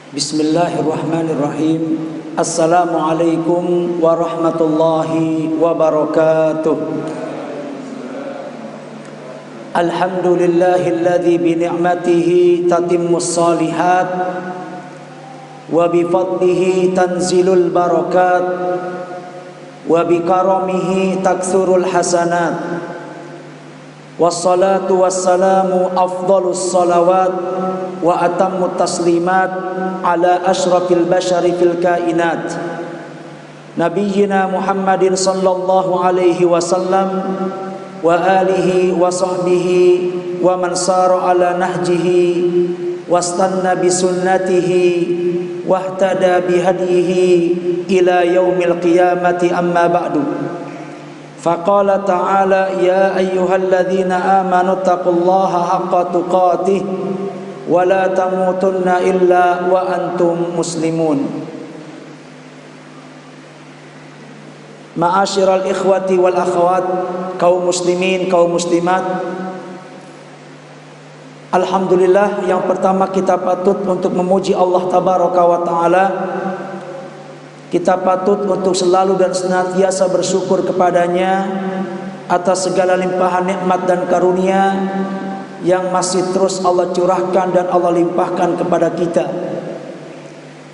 Bismillahirrahmanirrahim. Assalamualaikum warahmatullahi wabarakatuh. Alhamdulillahilladzi bi ni'matihi tatimmus shalihat wa bi fadlihi tanzilul barakat wa bi karamihi taksurul hasanat. Wassalatu wassalamu afdalus salawat wa atammut taslimat ala asyrafil bashari fil kainat nabiyyina Muhammadin sallallahu alaihi wasallam wa alihi wa sahbihi wa man sara ala nahjihi wastanna bi sunnatihi wahtada bi hadihi ila yaumil qiyamati amma ba'du. Faqala ta'ala ya ayyuhalladzina amanu taqullaha haqqa tuqatih wa la tamutunna illa wa antum muslimun. Ma'asyiral ikhwati wal akhwat, kaum muslimin, kaum muslimat, alhamdulillah, yang pertama kita patut untuk memuji Allah tabaraka wa ta'ala. Kita patut untuk selalu dan senantiasa bersyukur kepadanya atas segala limpahan nikmat dan karunia yang masih terus Allah curahkan dan Allah limpahkan kepada kita.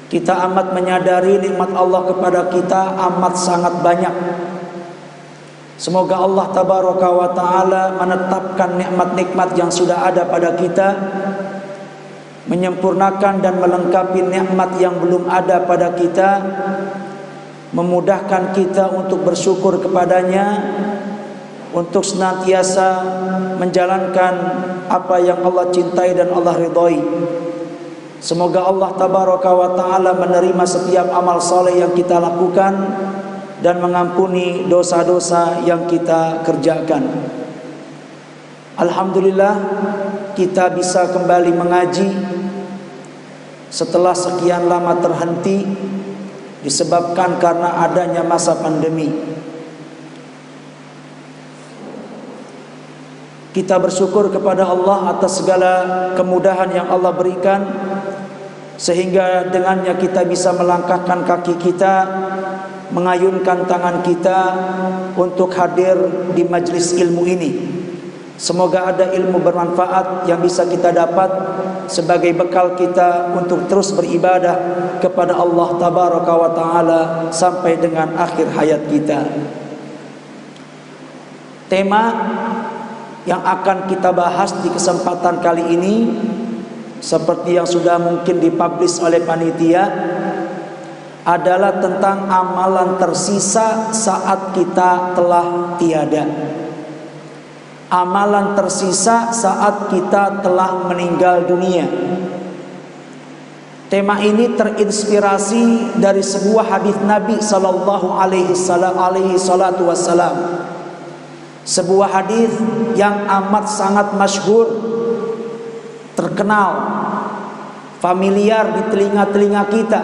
Kita amat menyadari nikmat Allah kepada kita amat sangat banyak. Semoga Allah tabaraka wa ta'ala menetapkan nikmat-nikmat yang sudah ada pada kita, menyempurnakan dan melengkapi nikmat yang belum ada pada kita, memudahkan kita untuk bersyukur kepadanya, untuk senantiasa menjalankan apa yang Allah cintai dan Allah ridhai. Semoga Allah tabaraka wa ta'ala menerima setiap amal soleh yang kita lakukan dan mengampuni dosa-dosa yang kita kerjakan. Alhamdulillah, kita bisa kembali mengaji setelah sekian lama terhenti disebabkan karena adanya masa pandemi. Kita bersyukur kepada Allah atas segala kemudahan yang Allah berikan, sehingga dengannya kita bisa melangkahkan kaki kita, mengayunkan tangan kita untuk hadir di majlis ilmu ini. Semoga ada ilmu bermanfaat yang bisa kita dapat sebagai bekal kita untuk terus beribadah kepada Allah tabaraka wa ta'ala sampai dengan akhir hayat kita. Tema yang akan kita bahas di kesempatan kali ini, seperti yang sudah mungkin dipublish oleh panitia, adalah tentang amalan tersisa saat kita telah tiada. Amalan tersisa saat kita telah meninggal dunia. Tema ini terinspirasi dari sebuah hadis Nabi sallallahu alaihi salatu wassalam. Sebuah hadis yang amat sangat masyhur, terkenal, familiar di telinga-telinga kita.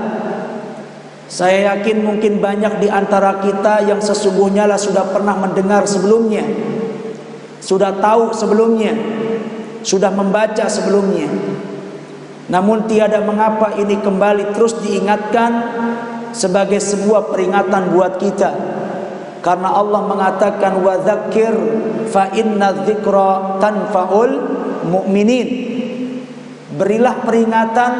Saya yakin mungkin banyak di antara kita yang sesungguhnya sudah pernah mendengar sebelumnya, sudah tahu sebelumnya, sudah membaca sebelumnya. Namun tiada mengapa ini kembali terus diingatkan sebagai sebuah peringatan buat kita. Karena Allah mengatakan wa dzakir fa inna dzikra tanfaul mu'minin. Berilah peringatan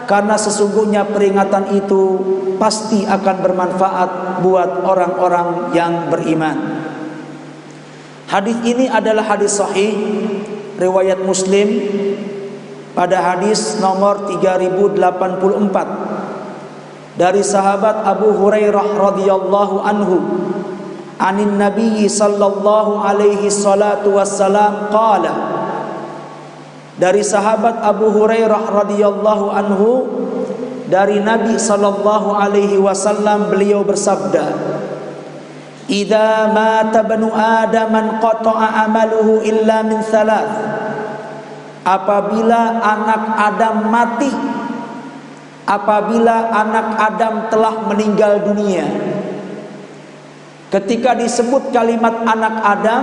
karena sesungguhnya peringatan itu pasti akan bermanfaat buat orang-orang yang beriman. Hadis ini adalah hadis sahih riwayat Muslim pada hadis nomor 3084 dari sahabat Abu Hurairah radhiyallahu anhu, anin Nabi sallallahu alaihi salatu wassalam qala, dari sahabat Abu Hurairah radhiyallahu anhu dari Nabi sallallahu alaihi wasallam, beliau bersabda, idza mata banu adam qata'a amaluhu illa min thalath. Apabila anak Adam mati, apabila anak Adam telah meninggal dunia. Ketika disebut kalimat anak Adam,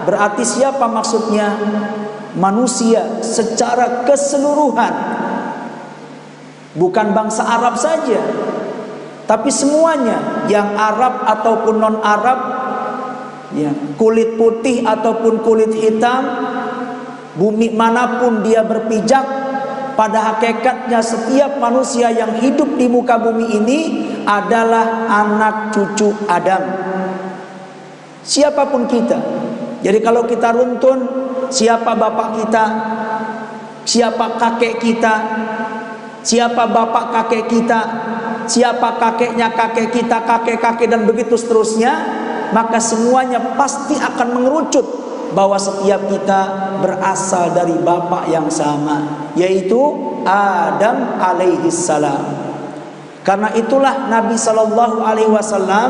berarti siapa maksudnya? Manusia secara keseluruhan. Bukan bangsa Arab saja, tapi semuanya, yang Arab ataupun non-Arab, ya, kulit putih ataupun kulit hitam, bumi manapun dia berpijak, pada hakikatnya setiap manusia yang hidup di muka bumi ini adalah anak cucu Adam. Siapapun kita. Jadi kalau kita runtun, siapa bapak kita, siapa kakek kita, siapa bapak kakek kita, siapa kakeknya kakek kita, kakek-kakek, dan begitu seterusnya, maka semuanya pasti akan mengerucut bahwa setiap kita berasal dari bapak yang sama, yaitu Adam alaihissalam. Karena itulah Nabi Shallallahu Alaihi Wasallam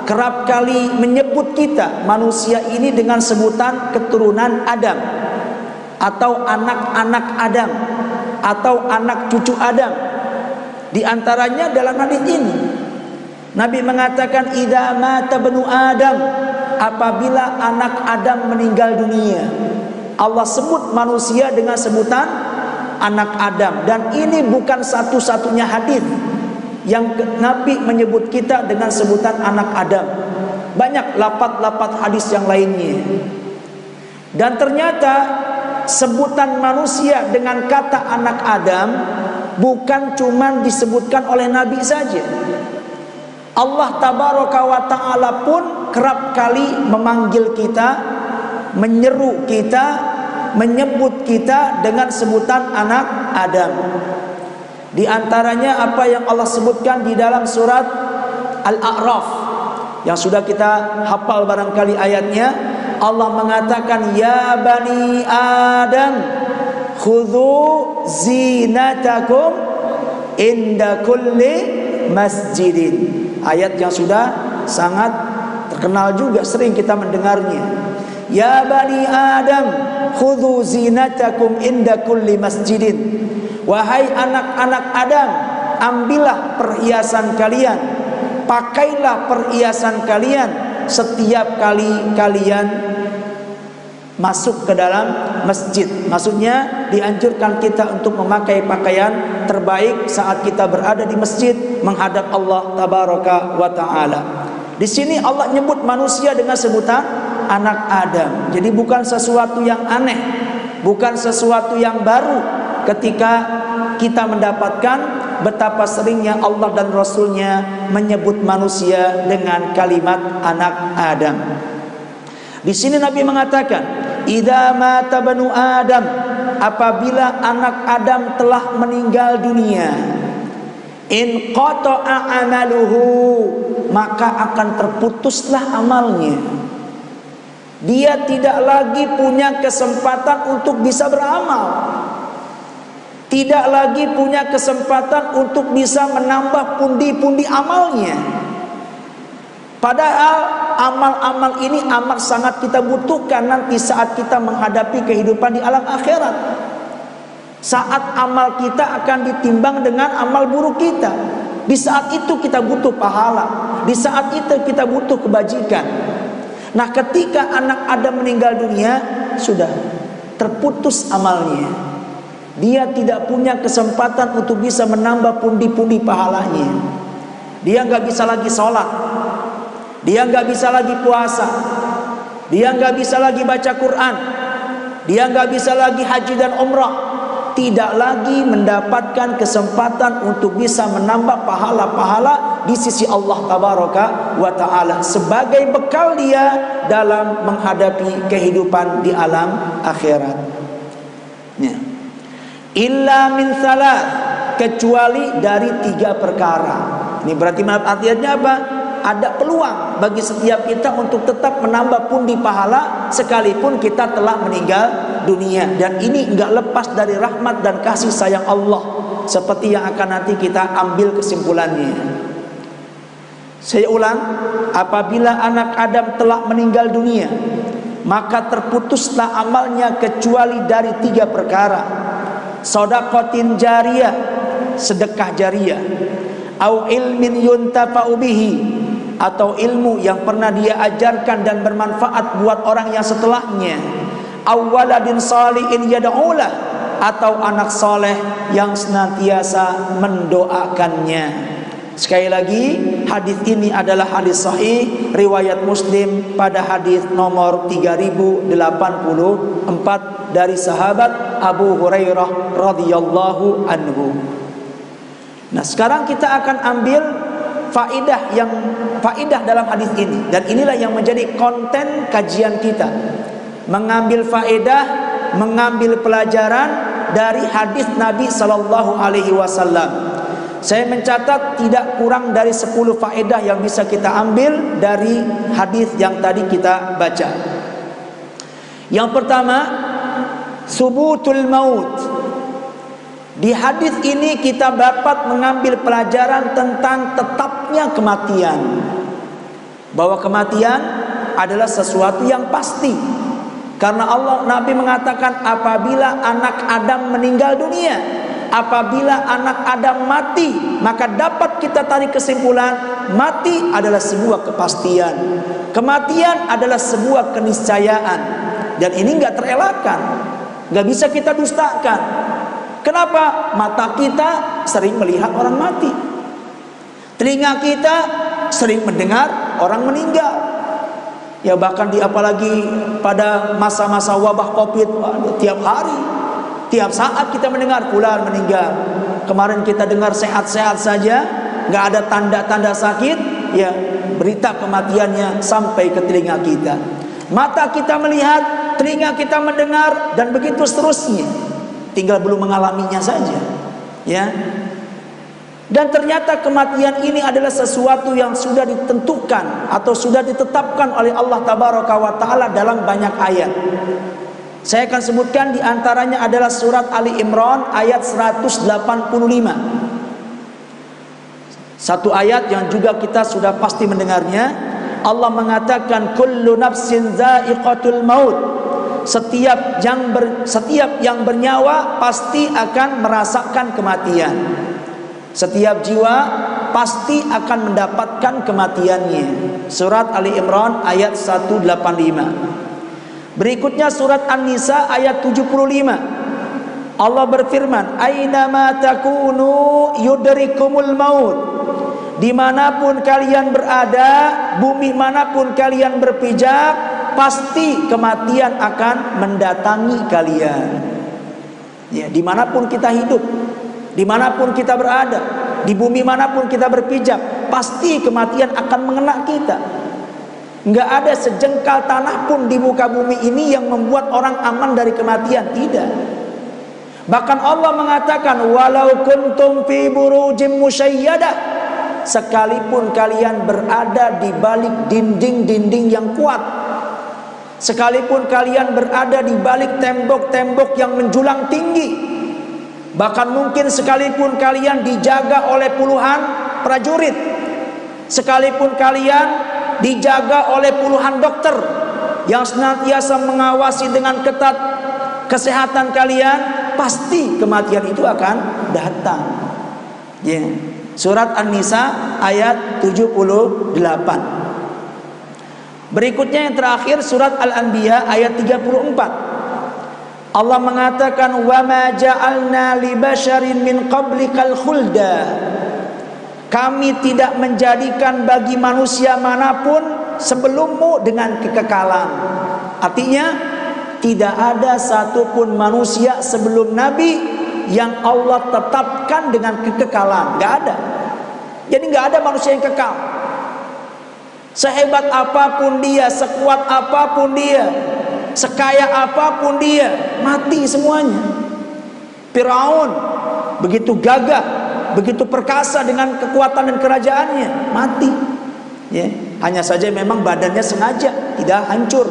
kerap kali menyebut kita manusia ini dengan sebutan keturunan Adam, atau anak-anak Adam, atau anak cucu Adam. Di antaranya dalam hadis ini Nabi mengatakan, idza mata banu Adam, apabila anak Adam meninggal dunia. Allah sebut manusia dengan sebutan anak Adam, dan ini bukan satu-satunya hadis yang Nabi menyebut kita dengan sebutan anak Adam. Banyak lapat-lapat hadis yang lainnya. Dan ternyata sebutan manusia dengan kata anak Adam bukan cuma disebutkan oleh Nabi saja. Allah tabaraka wa ta'ala pun kerap kali memanggil kita, menyeru kita, menyebut kita dengan sebutan anak Adam. Di antaranya apa yang Allah sebutkan di dalam surat Al-A'raf yang sudah kita hafal barangkali ayatnya. Allah mengatakan, ya bani Adam khudhu zinatakum inda kulli masjidin. Ayat yang sudah sangat terkenal juga, sering kita mendengarnya. Ya bani Adam khudhu zinatakum inda kulli masjidin. Wahai anak-anak Adam, ambillah perhiasan kalian, pakailah perhiasan kalian setiap kali kalian masuk ke dalam masjid. Maksudnya dianjurkan kita untuk memakai pakaian terbaik saat kita berada di masjid menghadap Allah tabaraka wa taala. Di sini Allah nyebut manusia dengan sebutan anak Adam. Jadi bukan sesuatu yang aneh, bukan sesuatu yang baru ketika kita mendapatkan betapa seringnya Allah dan Rasulnya menyebut manusia dengan kalimat anak Adam. Di sini Nabi mengatakan, idza mata banu Adam, apabila anak Adam telah meninggal dunia, in qata'a amaluhu, maka akan terputuslah amalnya. Dia tidak lagi punya kesempatan untuk bisa beramal, tidak lagi punya kesempatan untuk bisa menambah pundi-pundi amalnya. Padahal amal-amal ini amat sangat kita butuhkan nanti saat kita menghadapi kehidupan di alam akhirat. Saat amal kita akan ditimbang dengan amal buruk kita. Di saat itu kita butuh pahala, di saat itu kita butuh kebajikan. Nah, ketika anak Adam meninggal dunia, sudah terputus amalnya. Dia tidak punya kesempatan untuk bisa menambah pundi-pundi pahalanya. Dia nggak bisa lagi sholat, dia nggak bisa lagi puasa, dia nggak bisa lagi baca Quran, dia nggak bisa lagi haji dan umrah. Tidak lagi mendapatkan kesempatan untuk bisa menambah pahala-pahala di sisi Allah tabaraka wa ta'ala sebagai bekal dia dalam menghadapi kehidupan di alam akhirat. Ya. Illa min salat, kecuali dari 3 perkara. Ini berarti artinya apa? Ada peluang bagi setiap kita untuk tetap menambah pundi pahala sekalipun kita telah meninggal dunia. Dan ini enggak lepas dari rahmat dan kasih sayang Allah, seperti yang akan nanti kita ambil kesimpulannya. Saya ulang, apabila anak Adam telah meninggal dunia, maka terputuslah amalnya kecuali dari 3 perkara. Shadaqatin jariyah, sedekah jariyah, au ilmin yuntafa'u bihi, atau ilmu yang pernah dia ajarkan dan bermanfaat buat orang yang setelahnya, au waladin salihin yad'ulah, atau anak soleh yang senantiasa mendoakannya. Sekali lagi, hadis ini adalah hadis sahih riwayat Muslim pada hadis nomor 3084 dari sahabat Abu Hurairah radhiyallahu anhu. Nah, sekarang kita akan ambil faidah dalam hadis ini, dan inilah yang menjadi konten kajian kita. Mengambil faedah, mengambil pelajaran dari hadis Nabi sallallahu alaihi wasallam. Saya mencatat tidak kurang dari 10 faedah yang bisa kita ambil dari hadis yang tadi kita baca. Yang pertama, subutul maut. Di hadis ini kita dapat mengambil pelajaran tentang tetapnya kematian. Bahwa kematian adalah sesuatu yang pasti. Karena Nabi mengatakan apabila anak Adam meninggal dunia, apabila anak Adam mati, maka dapat kita tarik kesimpulan mati adalah sebuah kepastian. Kematian adalah sebuah keniscayaan, dan ini nggak terelakkan, nggak bisa kita dustakan. Kenapa? Mata kita sering melihat orang mati, telinga kita sering mendengar orang meninggal. Ya bahkan apalagi pada masa-masa wabah Covid, tiap hari, tiap saat kita mendengar fulan meninggal. Kemarin kita dengar sehat-sehat saja, nggak ada tanda-tanda sakit, ya berita kematiannya sampai ke telinga kita. Mata kita melihat, telinga kita mendengar, dan begitu seterusnya. Tinggal belum mengalaminya saja, ya. Dan ternyata kematian ini adalah sesuatu yang sudah ditentukan atau sudah ditetapkan oleh Allah Tabaraka wa Ta'ala dalam banyak ayat. Saya akan sebutkan di antaranya adalah surat Ali Imran ayat 185. Satu ayat yang juga kita sudah pasti mendengarnya. Allah mengatakan kullu nafsin za'iqatul maut. Setiap yang bernyawa pasti akan merasakan kematian. Setiap jiwa pasti akan mendapatkan kematiannya. Surat Ali Imran ayat 185. Berikutnya surat An-Nisa ayat 75. Allah berfirman, "Aina takunu yudrikumul maut." Dimanapun kalian berada, bumi manapun kalian berpijak, pasti kematian akan mendatangi kalian. Ya, dimanapun kita hidup, dimanapun kita berada, di bumi manapun kita berpijak, pasti kematian akan mengenai kita. Enggak ada sejengkal tanah pun di muka bumi ini yang membuat orang aman dari kematian, tidak. Bahkan Allah mengatakan, walau kuntum fi burujim musyayyadah, sekalipun kalian berada di balik dinding-dinding yang kuat, sekalipun kalian berada di balik tembok-tembok yang menjulang tinggi, bahkan mungkin sekalipun kalian dijaga oleh puluhan prajurit, sekalipun kalian dijaga oleh puluhan dokter yang senantiasa mengawasi dengan ketat kesehatan kalian, pasti kematian itu akan datang. Ya. Surat An-Nisa ayat 78. Berikutnya yang terakhir surat Al-Anbiya ayat 34. Allah mengatakan, wa ma ja'alna li basyarin min qablikal khulda. Kami tidak menjadikan bagi manusia manapun sebelummu dengan kekekalan. Artinya tidak ada satupun manusia sebelum Nabi yang Allah tetapkan dengan kekekalan. Gak ada. Jadi gak ada manusia yang kekal. Sehebat apapun dia, sekuat apapun dia, sekaya apapun dia, mati semuanya. Firaun begitu gagah, begitu perkasa dengan kekuatan dan kerajaannya, mati. Ya, hanya saja memang badannya sengaja tidak hancur.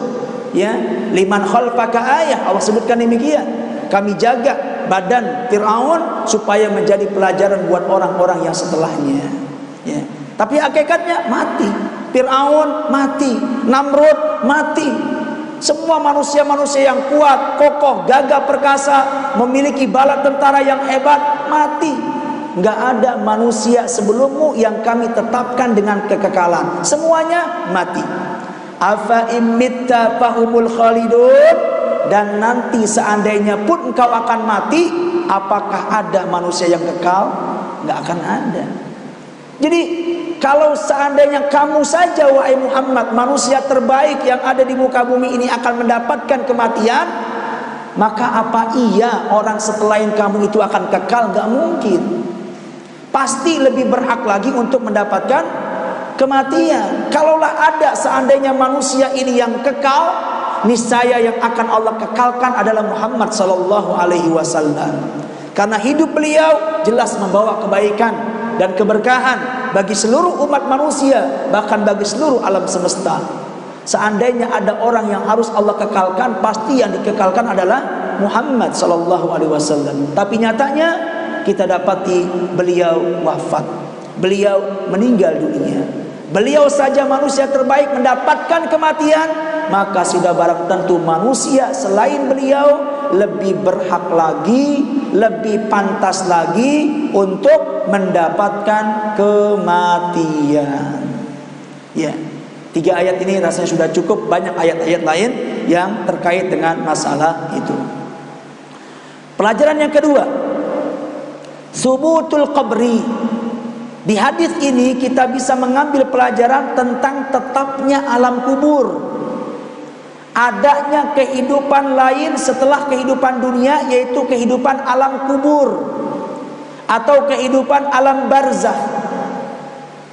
Ya, liman khalfaka ayah, Allah sebutkan demikian. Kami jaga badan Firaun supaya menjadi pelajaran buat orang-orang yang setelahnya. Ya, tapi hakikatnya mati. Firaun mati, Namrud mati. Semua manusia-manusia yang kuat, kokoh, gagah perkasa, memiliki bala tentara yang hebat, mati. Enggak ada manusia sebelummu yang kami tetapkan dengan kekekalan. Semuanya mati. Afa imitta fahumul khalidun. dan nanti seandainya pun engkau akan mati, apakah ada manusia yang kekal? Nggak akan ada. Jadi kalau seandainya kamu saja wahai Muhammad, manusia terbaik yang ada di muka bumi ini akan mendapatkan kematian, maka apa iya orang selain kamu itu akan kekal? Nggak mungkin. Pasti lebih berhak lagi untuk mendapatkan kematian. Kalaulah ada seandainya manusia ini yang kekal, niscaya yang akan Allah kekalkan adalah Muhammad sallallahu alaihi wasallam. Karena hidup beliau jelas membawa kebaikan dan keberkahan bagi seluruh umat manusia, bahkan bagi seluruh alam semesta. Seandainya ada orang yang harus Allah kekalkan, pasti yang dikekalkan adalah Muhammad sallallahu alaihi wasallam. Tapi nyatanya kita dapati beliau wafat, beliau meninggal dunia. Beliau saja manusia terbaik mendapatkan kematian, maka sudah barang tentu manusia selain beliau lebih berhak lagi, lebih pantas lagi untuk mendapatkan kematian. Ya, 3 ayat ini rasanya sudah cukup. Banyak ayat-ayat lain yang terkait dengan masalah itu. Pelajaran yang kedua, subutul qabri. Di hadis ini kita bisa mengambil pelajaran tentang tetapnya alam kubur, adanya kehidupan lain setelah kehidupan dunia, yaitu kehidupan alam kubur atau kehidupan alam barzakh.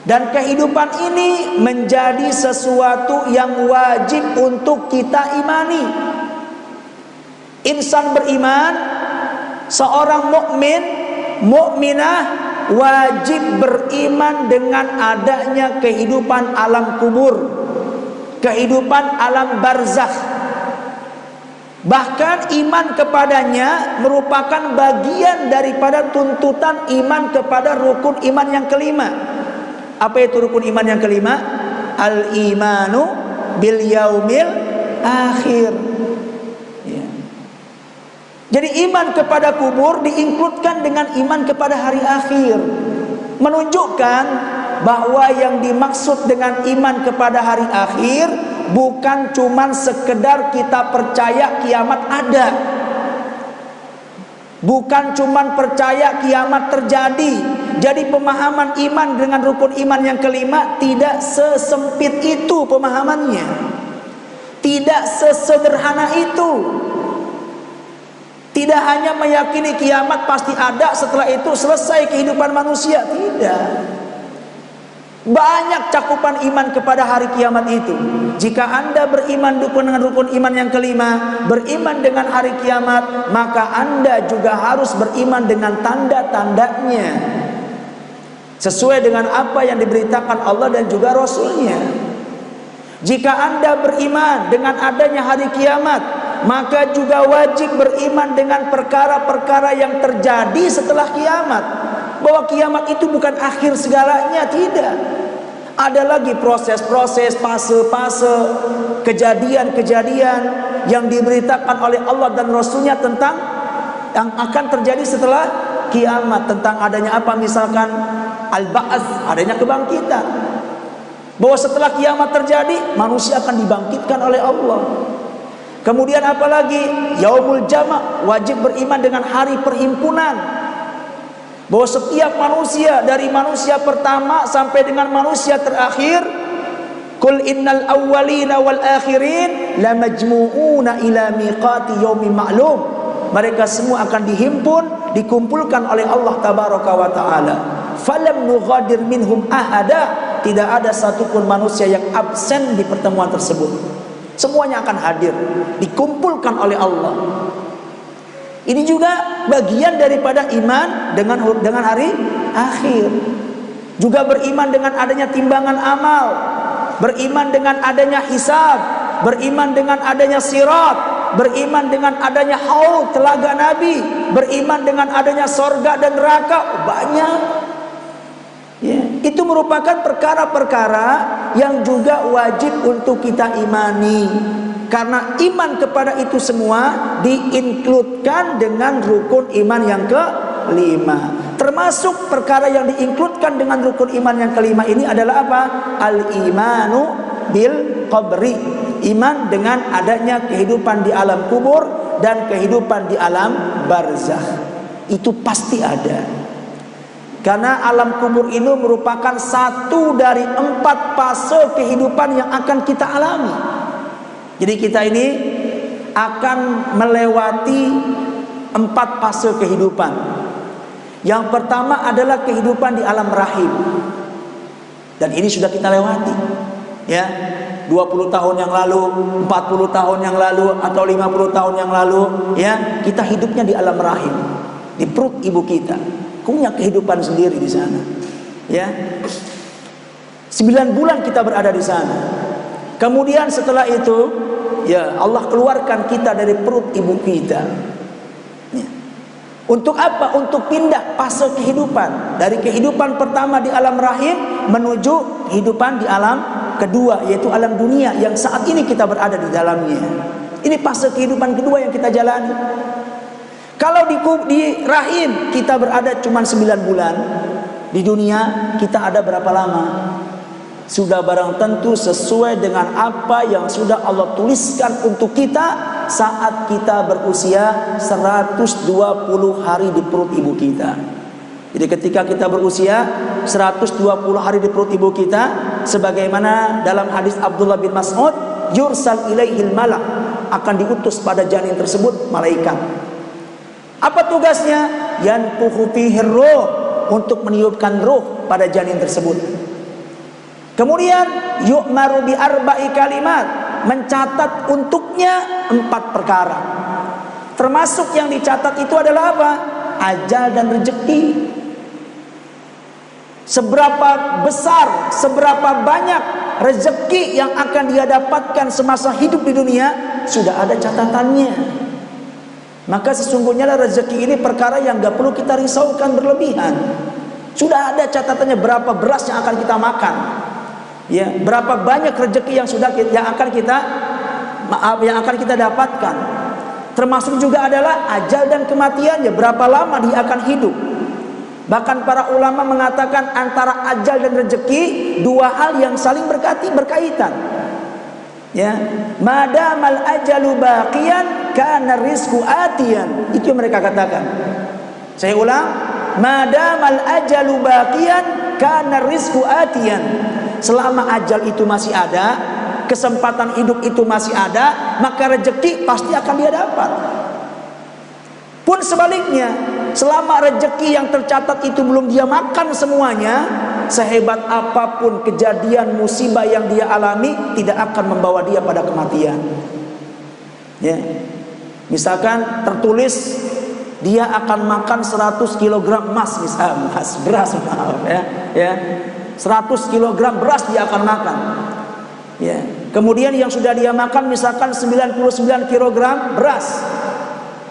Dan kehidupan ini menjadi sesuatu yang wajib untuk kita imani. Insan beriman, seorang mukmin, mukminah wajib beriman dengan adanya kehidupan alam kubur, kehidupan alam barzakh. Bahkan iman kepadanya merupakan bagian daripada tuntutan iman kepada rukun iman yang kelima. Apa itu rukun iman yang kelima? Al-imanu bil yaumil akhir. Jadi iman kepada kubur diinkludkan dengan iman kepada hari akhir, menunjukkan bahwa yang dimaksud dengan iman kepada hari akhir bukan cuman sekedar kita percaya kiamat ada, bukan cuman percaya kiamat terjadi. Jadi pemahaman iman dengan rukun iman yang kelima tidak sesempit itu pemahamannya, tidak sesederhana itu. Tidak hanya meyakini kiamat pasti ada, setelah itu selesai kehidupan manusia. Tidak. Banyak cakupan iman kepada hari kiamat itu. Jika Anda beriman dengan rukun iman yang kelima, beriman dengan hari kiamat, maka Anda juga harus beriman dengan tanda-tandanya, sesuai dengan apa yang diberitakan Allah dan juga Rasulnya. Jika Anda beriman dengan adanya hari kiamat, maka juga wajib beriman dengan perkara-perkara yang terjadi setelah kiamat. Bahwa kiamat itu bukan akhir segalanya, tidak. Ada lagi proses-proses, fase-fase, kejadian-kejadian yang diberitakan oleh Allah dan Rasulnya tentang yang akan terjadi setelah kiamat. Tentang adanya apa? Misalkan al-ba'ats, adanya kebangkitan. Bahwa setelah kiamat terjadi, manusia akan dibangkitkan oleh Allah. Kemudian apalagi yaumul jama', wajib beriman dengan hari perhimpunan. Bahwa setiap manusia, dari manusia pertama sampai dengan manusia terakhir, qul innal awwalina wal akhirin lamajmu'una ila miqati yaumin ma'lum. Mereka semua akan dihimpun, dikumpulkan oleh Allah tabaraka wa taala. Falam nughadir minhum ahada. Tidak ada satupun manusia yang absen di pertemuan tersebut. Semuanya akan hadir, dikumpulkan oleh Allah. Ini juga bagian daripada iman dengan hari akhir. Juga beriman dengan adanya timbangan amal, beriman dengan adanya hisab, beriman dengan adanya sirat, beriman dengan adanya haud, telaga Nabi, beriman dengan adanya sorga dan neraka. Banyak. Ya, itu merupakan perkara-perkara yang juga wajib untuk kita imani. Karena iman kepada itu semua diinkludkan dengan rukun iman yang kelima. Termasuk perkara yang diinkludkan dengan rukun iman yang kelima ini adalah apa? Al-imanu bil qabri, iman dengan adanya kehidupan di alam kubur dan kehidupan di alam barzakh. Itu pasti ada. Karena alam kubur ini merupakan satu dari 4 fase kehidupan yang akan kita alami. Jadi kita ini akan melewati 4 fase kehidupan. Yang pertama adalah kehidupan di alam rahim. Dan ini sudah kita lewati. Ya, 20 tahun yang lalu, 40 tahun yang lalu, atau 50 tahun yang lalu, ya, kita hidupnya di alam rahim, di perut ibu kita, punya kehidupan sendiri di sana. Ya, 9 bulan kita berada di sana. Kemudian setelah itu, ya, Allah keluarkan kita dari perut ibu kita. Ya. Untuk apa? Untuk pindah fase kehidupan dari kehidupan pertama di alam rahim menuju kehidupan di alam kedua, yaitu alam dunia yang saat ini kita berada di dalamnya. Ini fase kehidupan kedua yang kita jalani. Kalau di rahim kita berada cuma 9 bulan, di dunia kita ada berapa lama? Sudah barang tentu sesuai dengan apa yang sudah Allah tuliskan untuk kita saat kita berusia 120 hari di perut ibu kita. Jadi ketika kita berusia 120 hari di perut ibu kita, sebagaimana dalam hadis Abdullah bin Mas'ud, yursal ilaihil malak, akan diutus pada janin tersebut malaikat. Apa tugasnya? Yanfukhu fihi ruh, untuk meniupkan ruh pada janin tersebut. Kemudian yu'maru bi arba'i kalimat, mencatat untuknya 4 perkara. Termasuk yang dicatat itu adalah apa? Ajal dan rezeki. Seberapa besar, seberapa banyak rezeki yang akan dia dapatkan semasa hidup di dunia, sudah ada catatannya. Maka sesungguhnya rezeki ini perkara yang gak perlu kita risaukan berlebihan. Sudah ada catatannya berapa beras yang akan kita makan, ya, berapa banyak rezeki yang akan kita dapatkan. Termasuk juga adalah ajal dan kematiannya, berapa lama dia akan hidup. Bahkan para ulama mengatakan antara ajal dan rezeki 2 hal yang saling berkaitan. Ya, madamal ajalu baqiyan kana rizqu atiyan. Itu yang mereka katakan. Saya ulang, madamal ajalu baqiyan kana rizqu atiyan. Selama ajal itu masih ada, kesempatan hidup itu masih ada, maka rezeki pasti akan dia dapat. Pun sebaliknya, selama rezeki yang tercatat itu belum dia makan semuanya, sehebat apapun kejadian musibah yang dia alami, tidak akan membawa dia pada kematian. Ya. Misalkan tertulis dia akan makan 100 kg emas, misalnya beras, maaf ya. 100 kg beras dia akan makan. Ya. Kemudian yang sudah dia makan misalkan 99 kg beras.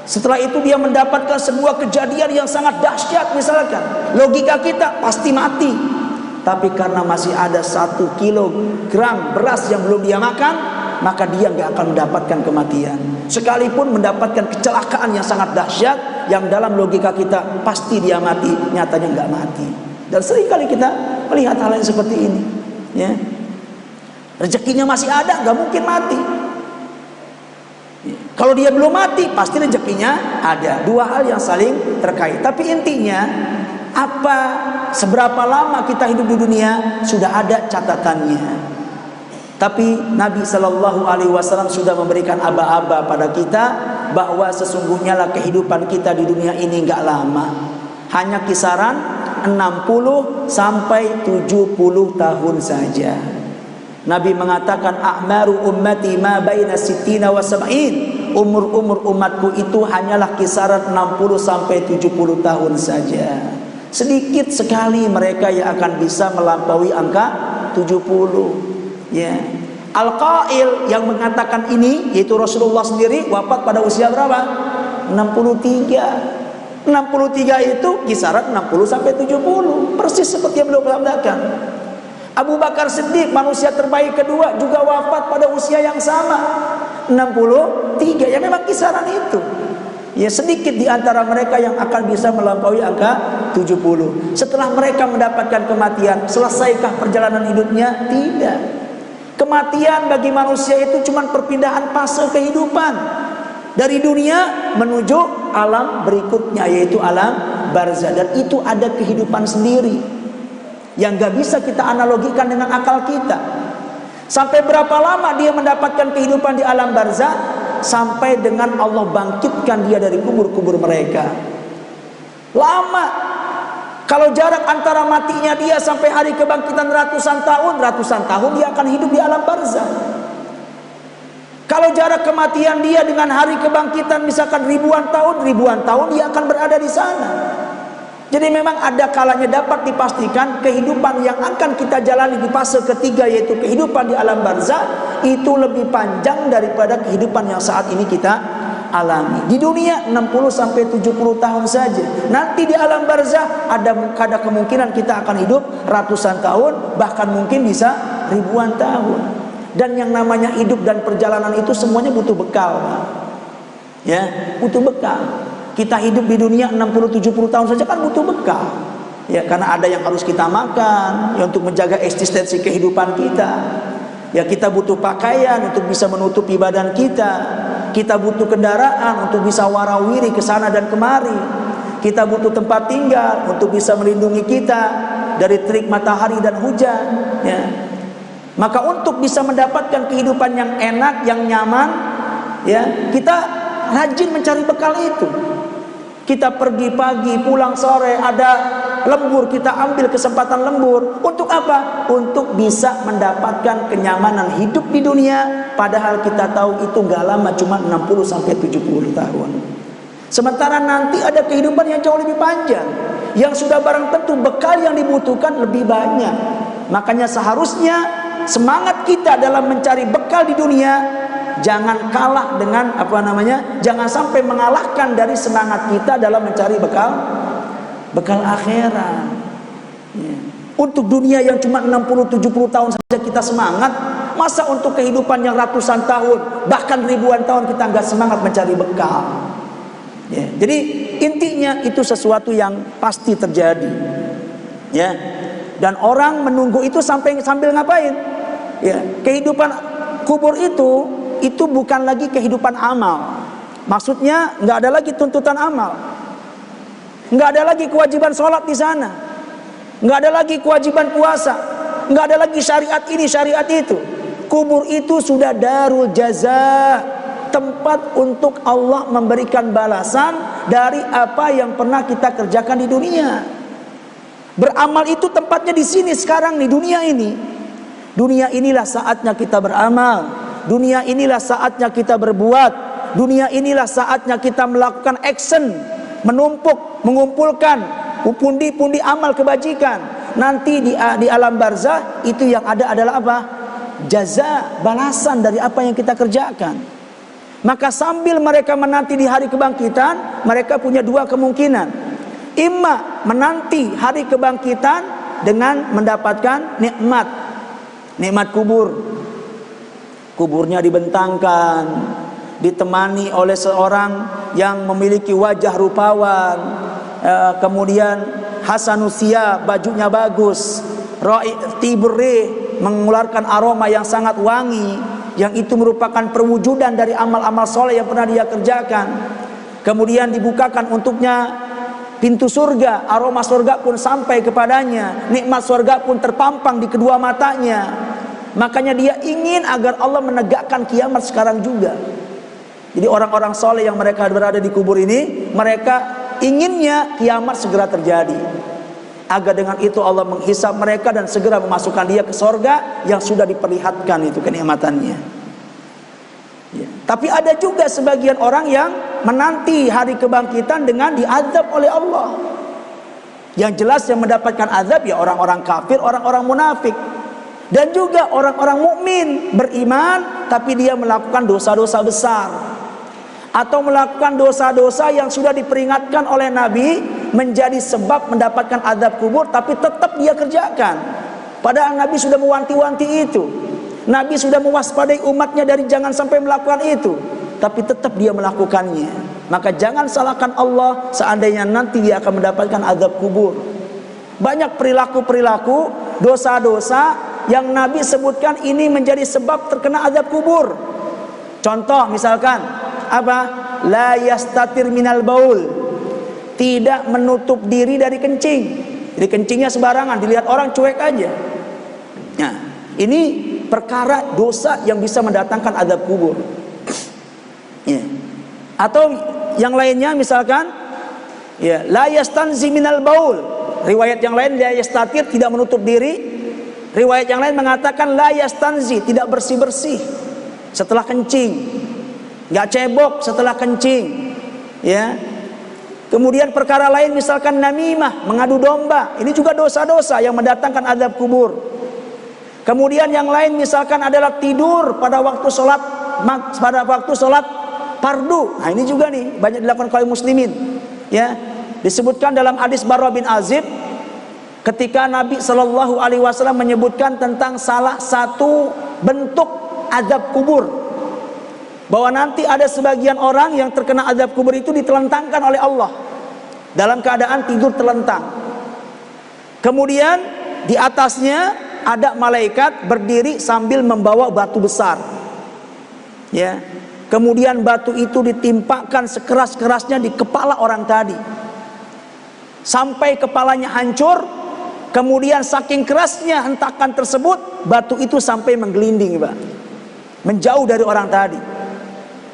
Setelah itu dia mendapatkan sebuah kejadian yang sangat dahsyat, misalkan logika kita pasti mati. Tapi karena masih ada 1 kilogram beras yang belum dia makan, maka dia nggak akan mendapatkan kematian. Sekalipun mendapatkan kecelakaan yang sangat dahsyat, yang dalam logika kita pasti dia mati, nyatanya nggak mati. Dan seringkali kita melihat hal yang seperti ini. Ya, rezekinya masih ada, nggak mungkin mati. Kalau dia belum mati, pasti rezekinya ada. 2 hal yang saling terkait. Tapi intinya, seberapa lama kita hidup di dunia, sudah ada catatannya. Tapi Nabi SAW sudah memberikan aba-aba pada kita, bahwa sesungguhnya lah kehidupan kita di dunia ini nggak lama. Hanya kisaran 60 sampai 70 tahun saja. Nabi mengatakan a'maru ummati ma baina sittina wa sab'in. Umur umatku itu hanyalah kisaran 60 sampai 70 tahun saja. Sedikit sekali mereka yang akan bisa melampaui angka 70. Ya. Al-Qail yang mengatakan ini, yaitu Rasulullah sendiri, wafat pada usia berapa? 63. 63 itu kisaran 60 sampai 70. Persis seperti yang beliau katakan. Abu Bakar Siddiq, manusia terbaik kedua, juga wafat pada usia yang sama, 63. Ya memang kisaran itu. Ya, sedikit di antara mereka yang akan bisa melampaui angka 70. Setelah mereka mendapatkan kematian, selesaikah perjalanan hidupnya? Tidak. Kematian bagi manusia itu cuma perpindahan fase kehidupan dari dunia menuju alam berikutnya, yaitu alam barzah. Dan itu ada kehidupan sendiri yang gak bisa kita analogikan dengan akal kita. Sampai berapa lama dia mendapatkan kehidupan di alam barzah? Sampai dengan Allah bangkitkan dia dari kubur-kubur mereka. Lama. Kalau jarak antara matinya dia sampai hari kebangkitan ratusan tahun dia akan hidup di alam barzah. Kalau jarak kematian dia dengan hari kebangkitan misalkan ribuan tahun dia akan berada di sana. Jadi memang ada kalanya dapat dipastikan kehidupan yang akan kita jalani di fase ketiga, yaitu kehidupan di alam barzah, itu lebih panjang daripada kehidupan yang saat ini kita alami. Di dunia 60 sampai 70 tahun saja. Nanti di alam barzah ada kemungkinan kita akan hidup ratusan tahun, bahkan mungkin bisa ribuan tahun. Dan yang namanya hidup dan perjalanan itu semuanya butuh bekal, Pak. Ya, butuh bekal. Kita hidup di dunia 60-70 tahun saja kan butuh bekal. Ya, karena ada yang harus kita makan, ya, untuk menjaga eksistensi kehidupan kita. Ya, kita butuh pakaian untuk bisa menutupi badan kita. Kita butuh kendaraan untuk bisa warawiri ke sana dan kemari. Kita butuh tempat tinggal untuk bisa melindungi kita dari terik matahari dan hujan, ya. Maka untuk bisa mendapatkan kehidupan yang enak, yang nyaman, ya, kita rajin mencari bekal itu. Kita pergi pagi, pulang sore, ada lembur, kita ambil kesempatan lembur. Untuk apa? Untuk bisa mendapatkan kenyamanan hidup di dunia. Padahal kita tahu itu gak lama, cuma 60 sampai 70 tahun. Sementara nanti ada kehidupan yang jauh lebih panjang, yang sudah barang tentu bekal yang dibutuhkan lebih banyak. Makanya seharusnya semangat kita dalam mencari bekal di dunia jangan kalah dengan jangan sampai mengalahkan dari semangat kita dalam mencari bekal akhirat. Ya. Untuk dunia yang cuma 60-70 tahun saja kita semangat, masa untuk kehidupan yang ratusan tahun, bahkan ribuan tahun kita nggak semangat mencari bekal. Ya. Jadi intinya itu sesuatu yang pasti terjadi. Ya. Dan orang menunggu itu sambil ngapain? Ya, kehidupan kubur itu bukan lagi kehidupan amal. Maksudnya nggak ada lagi tuntutan amal, nggak ada lagi kewajiban sholat di sana, nggak ada lagi kewajiban puasa, nggak ada lagi syariat ini syariat itu. Kubur itu sudah darul jaza, tempat untuk Allah memberikan balasan dari apa yang pernah kita kerjakan di dunia. Beramal itu tempatnya di sini sekarang nih, dunia ini. Dunia inilah saatnya kita beramal. Dunia inilah saatnya kita berbuat. Dunia inilah saatnya kita melakukan action, menumpuk, mengumpulkan pundi-pundi amal kebajikan. Nanti di alam barzah itu yang ada adalah apa? Jaza, balasan dari apa yang kita kerjakan. Maka sambil mereka menanti di hari kebangkitan, mereka punya dua kemungkinan. Imma menanti hari kebangkitan dengan mendapatkan nikmat kubur. Kuburnya dibentangkan, ditemani oleh seorang yang memiliki wajah rupawan, kemudian hasanusia, bajunya bagus, tibri, mengeluarkan aroma yang sangat wangi, yang itu merupakan perwujudan dari amal-amal soleh yang pernah dia kerjakan. Kemudian dibukakan untuknya pintu surga, aroma surga pun sampai kepadanya, nikmat surga pun terpampang di kedua matanya. Makanya dia ingin agar Allah menegakkan kiamat sekarang juga. Jadi orang-orang soleh yang mereka berada di kubur ini, mereka inginnya kiamat segera terjadi, agar dengan itu Allah menghisab mereka dan segera memasukkan dia ke surga yang sudah diperlihatkan itu kenikmatannya. Ya. Tapi ada juga sebagian orang yang menanti hari kebangkitan dengan diazab oleh Allah. Yang jelas yang mendapatkan azab ya orang-orang kafir, orang-orang munafik. Dan juga orang-orang mukmin beriman tapi dia melakukan dosa-dosa besar, atau melakukan dosa-dosa yang sudah diperingatkan oleh Nabi menjadi sebab mendapatkan azab kubur, tapi tetap dia kerjakan. Padahal Nabi sudah mewanti-wanti itu. Nabi sudah mewaspadai umatnya dari jangan sampai melakukan itu, tapi tetap dia melakukannya. Maka jangan salahkan Allah seandainya nanti dia akan mendapatkan azab kubur. Banyak perilaku-perilaku, dosa-dosa yang Nabi sebutkan ini menjadi sebab terkena azab kubur. Contoh misalkan apa? La yastatir minal baul, tidak menutup diri dari kencing. Jadi kencingnya sembarangan, dilihat orang cuek aja. Nah, ini perkara dosa yang bisa mendatangkan azab kubur. Ya. Atau yang lainnya misalkan ya, la yastanzi minal baul. Riwayat yang lain la yastatir, tidak menutup diri. Riwayat yang lain mengatakan la yastanzi, tidak bersih-bersih setelah kencing. Enggak cebok setelah kencing. Ya. Kemudian perkara lain misalkan namimah, mengadu domba. Ini juga dosa-dosa yang mendatangkan azab kubur. Kemudian yang lain misalkan adalah tidur pada waktu sholat fardu. Nah, ini juga nih banyak dilakukan kaum muslimin. Ya, disebutkan dalam hadis Barra bin Azib ketika Nabi Shallallahu Alaihi Wasallam menyebutkan tentang salah satu bentuk azab kubur, bahwa nanti ada sebagian orang yang terkena azab kubur itu ditelentangkan oleh Allah dalam keadaan tidur telentang. Kemudian di atasnya ada malaikat berdiri sambil membawa batu besar. Ya. Kemudian batu itu ditimpakan sekeras-kerasnya di kepala orang tadi, sampai kepalanya hancur. Kemudian saking kerasnya hentakan tersebut, batu itu sampai menggelinding, Pak, menjauh dari orang tadi.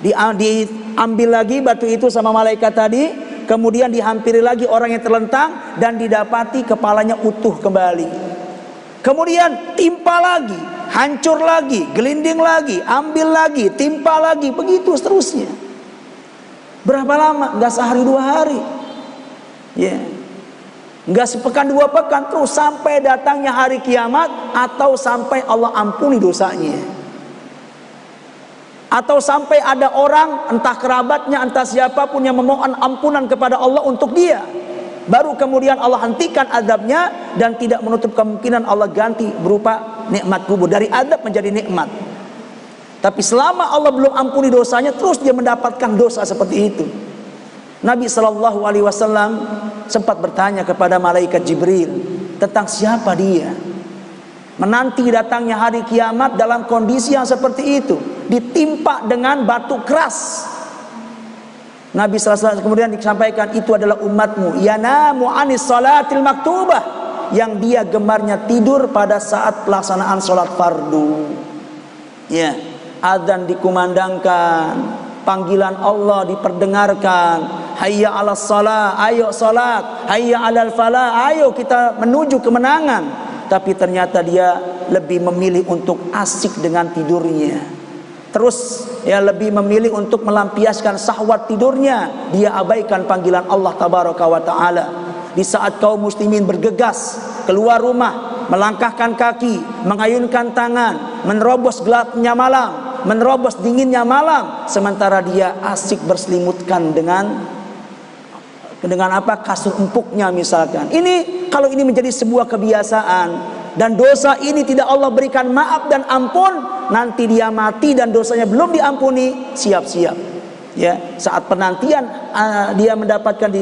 Diambil lagi batu itu sama malaikat tadi, kemudian dihampiri lagi orang yang terlentang dan didapati kepalanya utuh kembali. Kemudian timpa lagi, hancur lagi, gelinding lagi, ambil lagi, timpa lagi, begitu seterusnya. Berapa lama? Enggak sehari dua hari. Ya. Enggak sepekan dua pekan, terus sampai datangnya hari kiamat atau sampai Allah ampuni dosanya. Atau sampai ada orang, entah kerabatnya, entah siapapun yang memohon ampunan kepada Allah untuk dia, baru kemudian Allah hentikan azabnya dan tidak menutup kemungkinan Allah ganti berupa nikmat kubur, dari azab menjadi nikmat. Tapi selama Allah belum ampuni dosanya, terus dia mendapatkan dosa seperti itu. Nabi Shallallahu Alaihi Wasallam sempat bertanya kepada malaikat Jibril tentang siapa dia, menanti datangnya hari kiamat dalam kondisi yang seperti itu, ditimpa dengan batu keras. Nabi SAW kemudian disampaikan, itu adalah umatmu yanamu anis salatil maktubah, yang dia gemarnya tidur pada saat pelaksanaan sholat fardu. Ya, azan dikumandangkan, panggilan Allah diperdengarkan, hayya 'alas shalah, ayo salat, hayya 'alal falah, ayo kita menuju kemenangan. Tapi ternyata dia lebih memilih untuk asik dengan tidurnya. Terus ya, lebih memilih untuk melampiaskan syahwat tidurnya. Dia abaikan panggilan Allah tabaraka wa taala. Di saat kaum muslimin bergegas keluar rumah, melangkahkan kaki, mengayunkan tangan, menerobos gelapnya malam, menerobos dinginnya malam, sementara dia asik berselimutkan dengan apa? Kasur empuknya misalkan. Ini kalau ini menjadi sebuah kebiasaan dan dosa ini tidak Allah berikan maaf dan ampun, nanti dia mati dan dosanya belum diampuni, siap-siap. Ya, saat penantian dia mendapatkan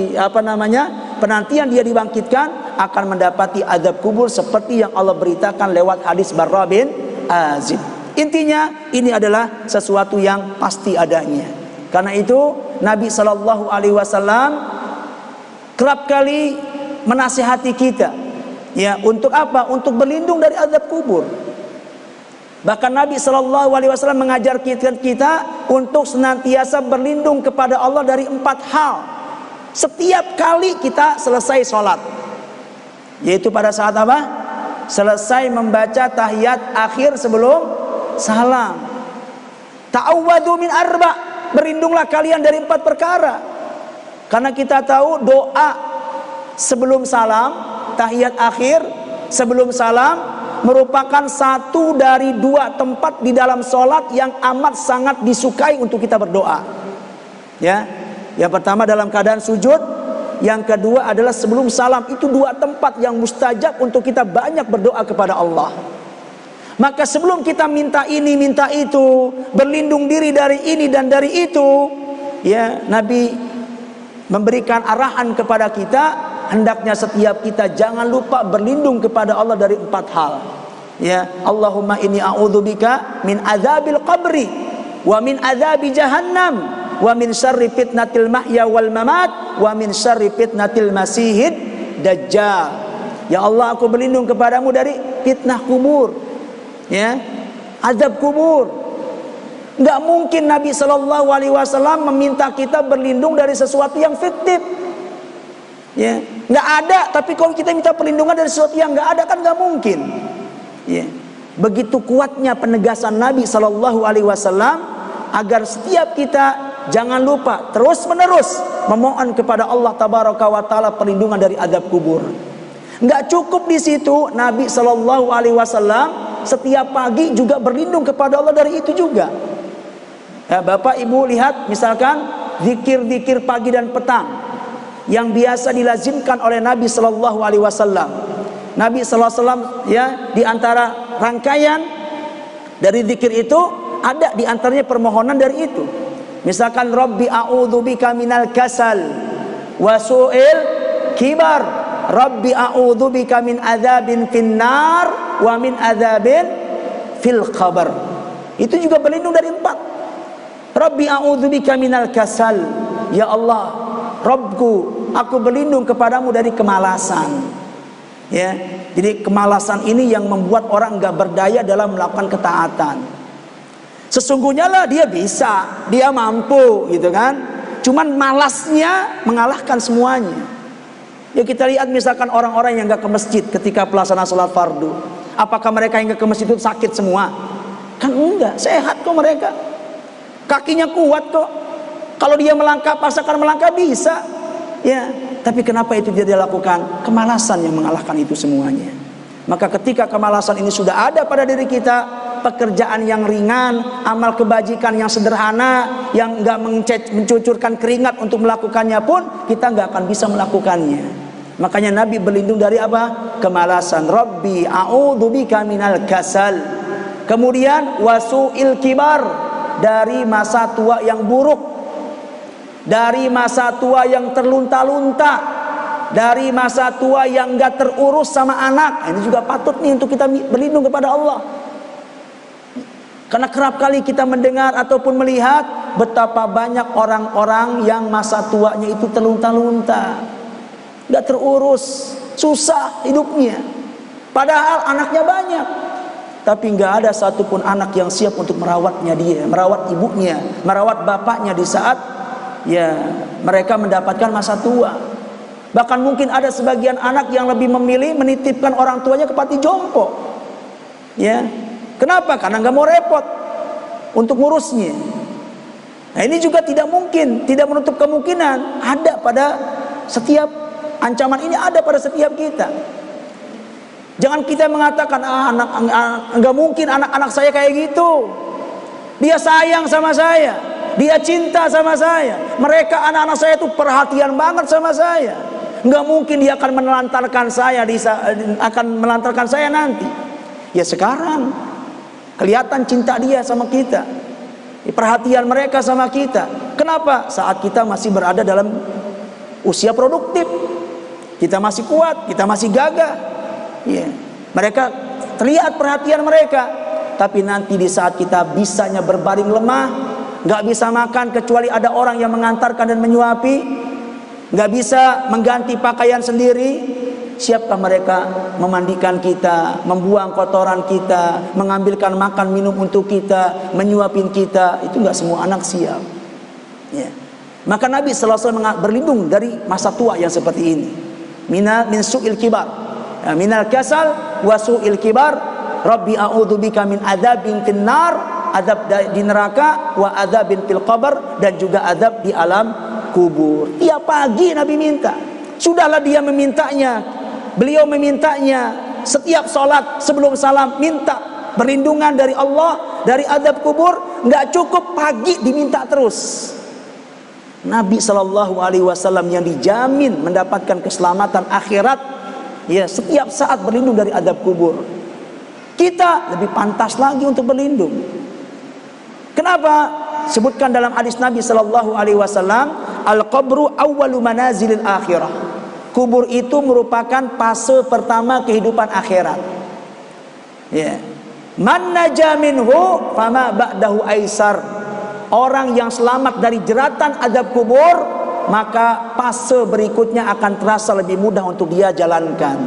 penantian dia dibangkitkan, akan mendapati azab kubur seperti yang Allah beritakan lewat hadis Barra bin Azib. Intinya ini adalah sesuatu yang pasti adanya. Karena itu Nabi Shallallahu Alaihi Wasallam kerap kali menasihati kita, ya, untuk apa? Untuk berlindung dari azab kubur. Bahkan Nabi Shallallahu Alaihi Wasallam mengajar kita untuk senantiasa berlindung kepada Allah dari 4 hal setiap kali kita selesai sholat, yaitu pada saat apa? Selesai membaca tahiyat akhir sebelum salam. Ta'awwadu min arba', berlindunglah kalian dari 4 perkara. Karena kita tahu doa sebelum salam, tahiyat akhir sebelum salam merupakan satu dari 2 tempat di dalam sholat yang amat sangat disukai untuk kita berdoa. Ya, yang pertama dalam keadaan sujud, yang kedua adalah sebelum salam. Itu 2 tempat yang mustajab untuk kita banyak berdoa kepada Allah. Maka sebelum kita minta ini, minta itu, berlindung diri dari ini dan dari itu, ya, Nabi memberikan arahan kepada kita, hendaknya setiap kita jangan lupa berlindung kepada Allah dari 4 hal. Ya, Allahumma inni a'udzubika min adzabil qabri wa min adzabi jahannam wa min syarri fitnatil mahya wal mamat wa min syarri fitnatil masihid dajjal. Ya Allah, aku berlindung kepadamu dari fitnah kubur, ya, azab kubur. Enggak mungkin Nabi Shallallahu Alaihi Wasallam meminta kita berlindung dari sesuatu yang fiktif, ya, nggak ada. Tapi kalau kita minta perlindungan dari sesuatu yang nggak ada, kan nggak mungkin. Ya. Begitu kuatnya penegasan Nabi Shallallahu Alaihi Wasallam agar setiap kita jangan lupa terus menerus memohon kepada Allah Tabaraka wa Taala perlindungan dari azab kubur. Nggak cukup di situ, Nabi Shallallahu Alaihi Wasallam setiap pagi juga berlindung kepada Allah dari itu juga. Ya, Bapak Ibu lihat misalkan zikir-zikir pagi dan petang yang biasa dilazimkan oleh Nabi Shallallahu Alaihi Wasallam. Nabi Sallallahu Alaihi Wasallam, ya, di antara rangkaian dari zikir itu ada di antaranya permohonan dari itu. Misalkan Rabbi a'udzubika minal kasal wa su'il kibar, Rabbi a'udzubika min adzabin finnar wa min adzabin fil qabr. Itu juga berlindung dari 4. Rabbi a'udzubika minal kasal, ya Allah, Rabbku, aku berlindung kepadamu dari kemalasan. Ya, jadi kemalasan ini yang membuat orang nggak berdaya dalam melakukan ketaatan. Sesungguhnya lah dia bisa, dia mampu, gitu kan. Cuman malasnya mengalahkan semuanya. Ya, kita lihat misalkan orang-orang yang nggak ke masjid ketika pelaksanaan sholat fardu. Apakah mereka yang nggak ke masjid itu sakit semua? Kan enggak, sehat kok mereka. Kakinya kuat kok. Kalau dia melangkah, pasakan melangkah bisa. Ya, tapi kenapa itu tidak dilakukan? Kemalasan yang mengalahkan itu semuanya. Maka ketika kemalasan ini sudah ada pada diri kita, pekerjaan yang ringan, amal kebajikan yang sederhana, yang enggak mencucurkan keringat untuk melakukannya pun, kita enggak akan bisa melakukannya. Makanya Nabi berlindung dari apa? Kemalasan. Rabbi a'udzubika minal kasal. Kemudian wasu'il kibar, dari masa tua yang buruk, dari masa tua yang terlunta-lunta, dari masa tua yang gak terurus sama anak. Ini juga patut nih untuk kita berlindung kepada Allah. Karena kerap kali kita mendengar ataupun melihat betapa banyak orang-orang yang masa tuanya itu terlunta-lunta, gak terurus, susah hidupnya. Padahal anaknya banyak, tapi gak ada satupun anak yang siap untuk merawatnya dia, merawat ibunya, merawat bapaknya di saat, ya, mereka mendapatkan masa tua. Bahkan mungkin ada sebagian anak yang lebih memilih menitipkan orang tuanya ke panti jompo. Ya, kenapa? Karena nggak mau repot untuk ngurusnya. Nah, ini juga tidak mungkin, tidak menutup kemungkinan ada pada setiap ancaman ini ada pada setiap kita. Jangan kita mengatakan nggak mungkin anak-anak saya kayak gitu. Dia sayang sama saya. Dia cinta sama saya. Mereka anak-anak saya itu perhatian banget sama saya. Nggak mungkin dia akan menelantarkan saya, melantarkan saya nanti. Ya, sekarang kelihatan cinta dia sama kita, perhatian mereka sama kita. Kenapa? Saat kita masih berada dalam usia produktif, kita masih kuat, kita masih gagah. Ya, mereka terlihat perhatian mereka. Tapi nanti di saat kita bisanya berbaring lemah, nggak bisa makan kecuali ada orang yang mengantarkan dan menyuapi, nggak bisa mengganti pakaian sendiri, siapkah mereka memandikan kita, membuang kotoran kita, mengambilkan makan minum untuk kita, menyuapin kita? Itu nggak semua anak siap. Ya. Maka Nabi sallallahu alaihi wasallam berlindung dari masa tua yang seperti ini. Min su'il kibar, minal kasal wa su'il kibar. Rabbi a'udzubika min adzabin finnar, azab di neraka, wa adzabin fil qabr, dan juga azab di alam kubur. Tiap pagi Nabi minta. Sudahlah dia memintanya, beliau memintanya setiap sholat sebelum salam, minta perlindungan dari Allah dari azab kubur. Nggak cukup pagi diminta terus. Nabi Shallallahu Alaihi Wasallam yang dijamin mendapatkan keselamatan akhirat, ya, setiap saat berlindung dari azab kubur. Kita lebih pantas lagi untuk berlindung. Kenapa? Sebutkan dalam hadis Nabi Shallallahu Alaihi Wasallam, al-qabru awwalu manazilil akhirah. Kubur itu merupakan fase pertama kehidupan akhirat. Ya. Man naja minhu fama ba'dahu aisar. Orang yang selamat dari jeratan azab kubur, maka fase berikutnya akan terasa lebih mudah untuk dia jalankan.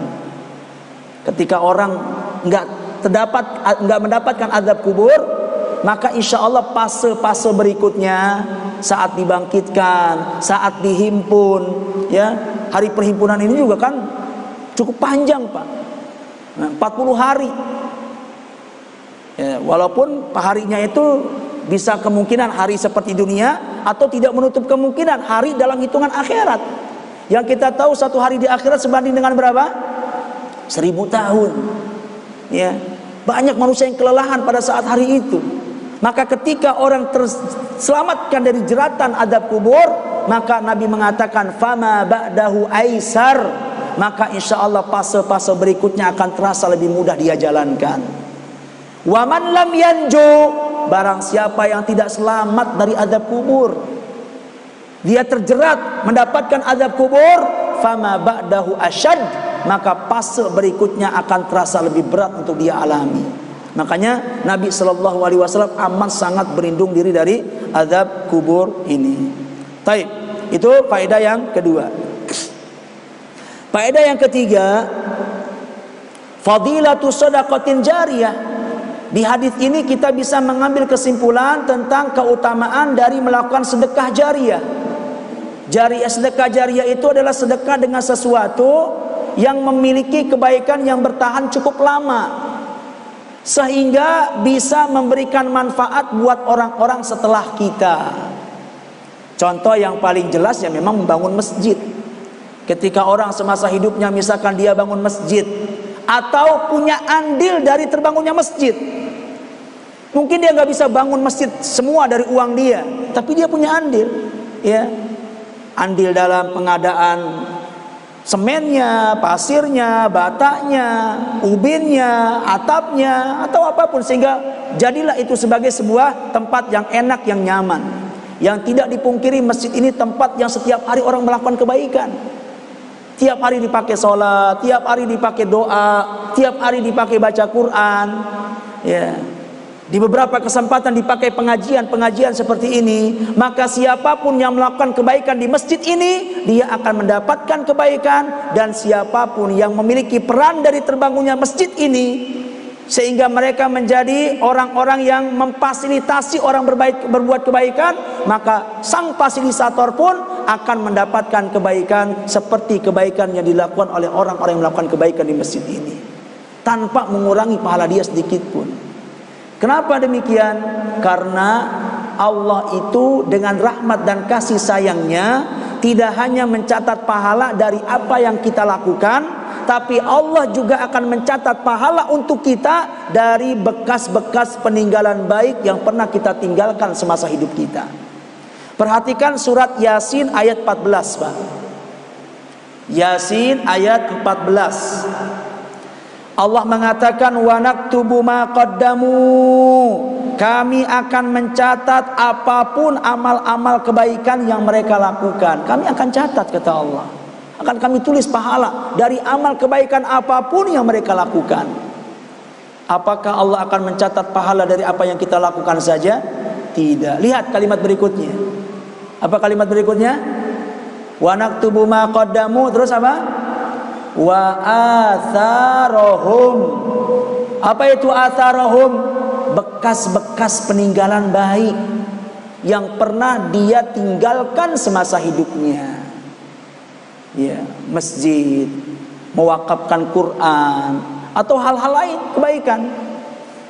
Ketika orang enggak mendapatkan azab kubur, maka insya Allah fase-fase berikutnya saat dibangkitkan, saat dihimpun, ya. Hari perhimpunan ini juga kan cukup panjang, Pak. 40 hari. Ya, walaupun harinya itu bisa kemungkinan hari seperti dunia, atau tidak menutup kemungkinan hari dalam hitungan akhirat. Yang kita tahu satu hari di akhirat sebanding dengan berapa? 1000 tahun. Ya, banyak manusia yang kelelahan pada saat hari itu. Maka ketika orang terselamatkan dari jeratan azab kubur, maka Nabi mengatakan fama ba'dahu aisar, maka insya Allah fase-fase berikutnya akan terasa lebih mudah dia jalankan. Wa man lam yanju, barang siapa yang tidak selamat dari azab kubur, dia terjerat mendapatkan azab kubur, fama ba'dahu asyad, maka fase berikutnya akan terasa lebih berat untuk dia alami. Makanya Nabi SAW amat sangat berlindung diri dari azab kubur ini. Taib, itu faedah yang kedua. Faedah yang ketiga, fadilatu shadaqatin jariyah. Di hadis ini kita bisa mengambil kesimpulan tentang keutamaan dari melakukan sedekah jariyah. Sedekah jariyah itu adalah sedekah dengan sesuatu yang memiliki kebaikan yang bertahan cukup lama, sehingga bisa memberikan manfaat buat orang-orang setelah kita. Contoh yang paling jelas ya memang membangun masjid. Ketika orang semasa hidupnya misalkan dia bangun masjid, atau punya andil dari terbangunnya masjid. Mungkin dia nggak bisa bangun masjid semua dari uang dia, tapi dia punya andil, ya, andil dalam pengadaan semennya, pasirnya, batanya, ubinnya, atapnya, atau apapun, sehingga jadilah itu sebagai sebuah tempat yang enak, yang nyaman. Yang tidak dipungkiri, masjid ini tempat yang setiap hari orang melakukan kebaikan. Tiap hari dipakai sholat, tiap hari dipakai doa, tiap hari dipakai baca Quran, ya. Di beberapa kesempatan dipakai pengajian seperti ini. Maka siapapun yang melakukan kebaikan di masjid ini, dia akan mendapatkan kebaikan. Dan siapapun yang memiliki peran dari terbangunnya masjid ini, sehingga mereka menjadi orang-orang yang memfasilitasi orang berbuat kebaikan, maka sang fasilitator pun akan mendapatkan kebaikan seperti kebaikan yang dilakukan oleh orang-orang yang melakukan kebaikan di masjid ini, tanpa mengurangi pahala dia sedikit pun. Kenapa demikian? Karena Allah itu dengan rahmat dan kasih sayangnya tidak hanya mencatat pahala dari apa yang kita lakukan, tapi Allah juga akan mencatat pahala untuk kita dari bekas-bekas peninggalan baik yang pernah kita tinggalkan semasa hidup kita. Perhatikan surat Yasin ayat 14, Pak. Yasin ayat 14. Allah mengatakan wa naktubu ma qaddamu, kami akan mencatat apapun amal-amal kebaikan yang mereka lakukan. Kami akan catat, kata Allah. Akan kami tulis pahala dari amal kebaikan apapun yang mereka lakukan. Apakah Allah akan mencatat pahala dari apa yang kita lakukan saja? Tidak. Lihat kalimat berikutnya. Apa kalimat berikutnya? Wa naktubu ma qaddamu, terus apa? Wa atharohum. Apa itu atharohum? Bekas-bekas peninggalan baik yang pernah dia tinggalkan semasa hidupnya. Ya, masjid, mewakafkan Quran, atau hal-hal lain kebaikan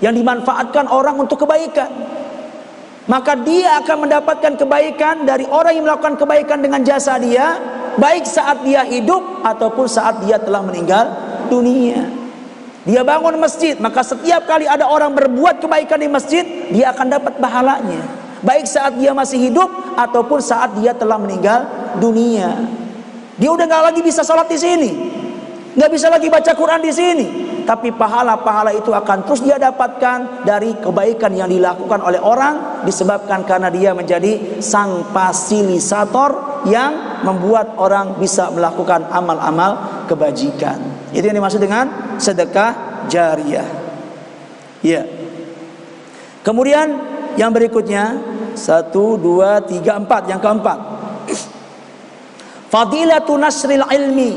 yang dimanfaatkan orang untuk kebaikan. Maka dia akan mendapatkan kebaikan dari orang yang melakukan kebaikan dengan jasa dia, baik saat dia hidup ataupun saat dia telah meninggal dunia. Dia bangun masjid, maka setiap kali ada orang berbuat kebaikan di masjid, dia akan dapat pahalanya, baik saat dia masih hidup ataupun saat dia telah meninggal dunia. Dia udah nggak lagi bisa sholat di sini, nggak bisa lagi baca Quran di sini, tapi pahala-pahala itu akan terus dia dapatkan dari kebaikan yang dilakukan oleh orang, disebabkan karena dia menjadi sang fasilitator yang membuat orang bisa melakukan amal-amal kebajikan. Itu yang dimaksud dengan sedekah jariyah. Ya. Kemudian yang berikutnya 1, 2, 3, 4. Yang keempat, fadilatu nasril ilmi,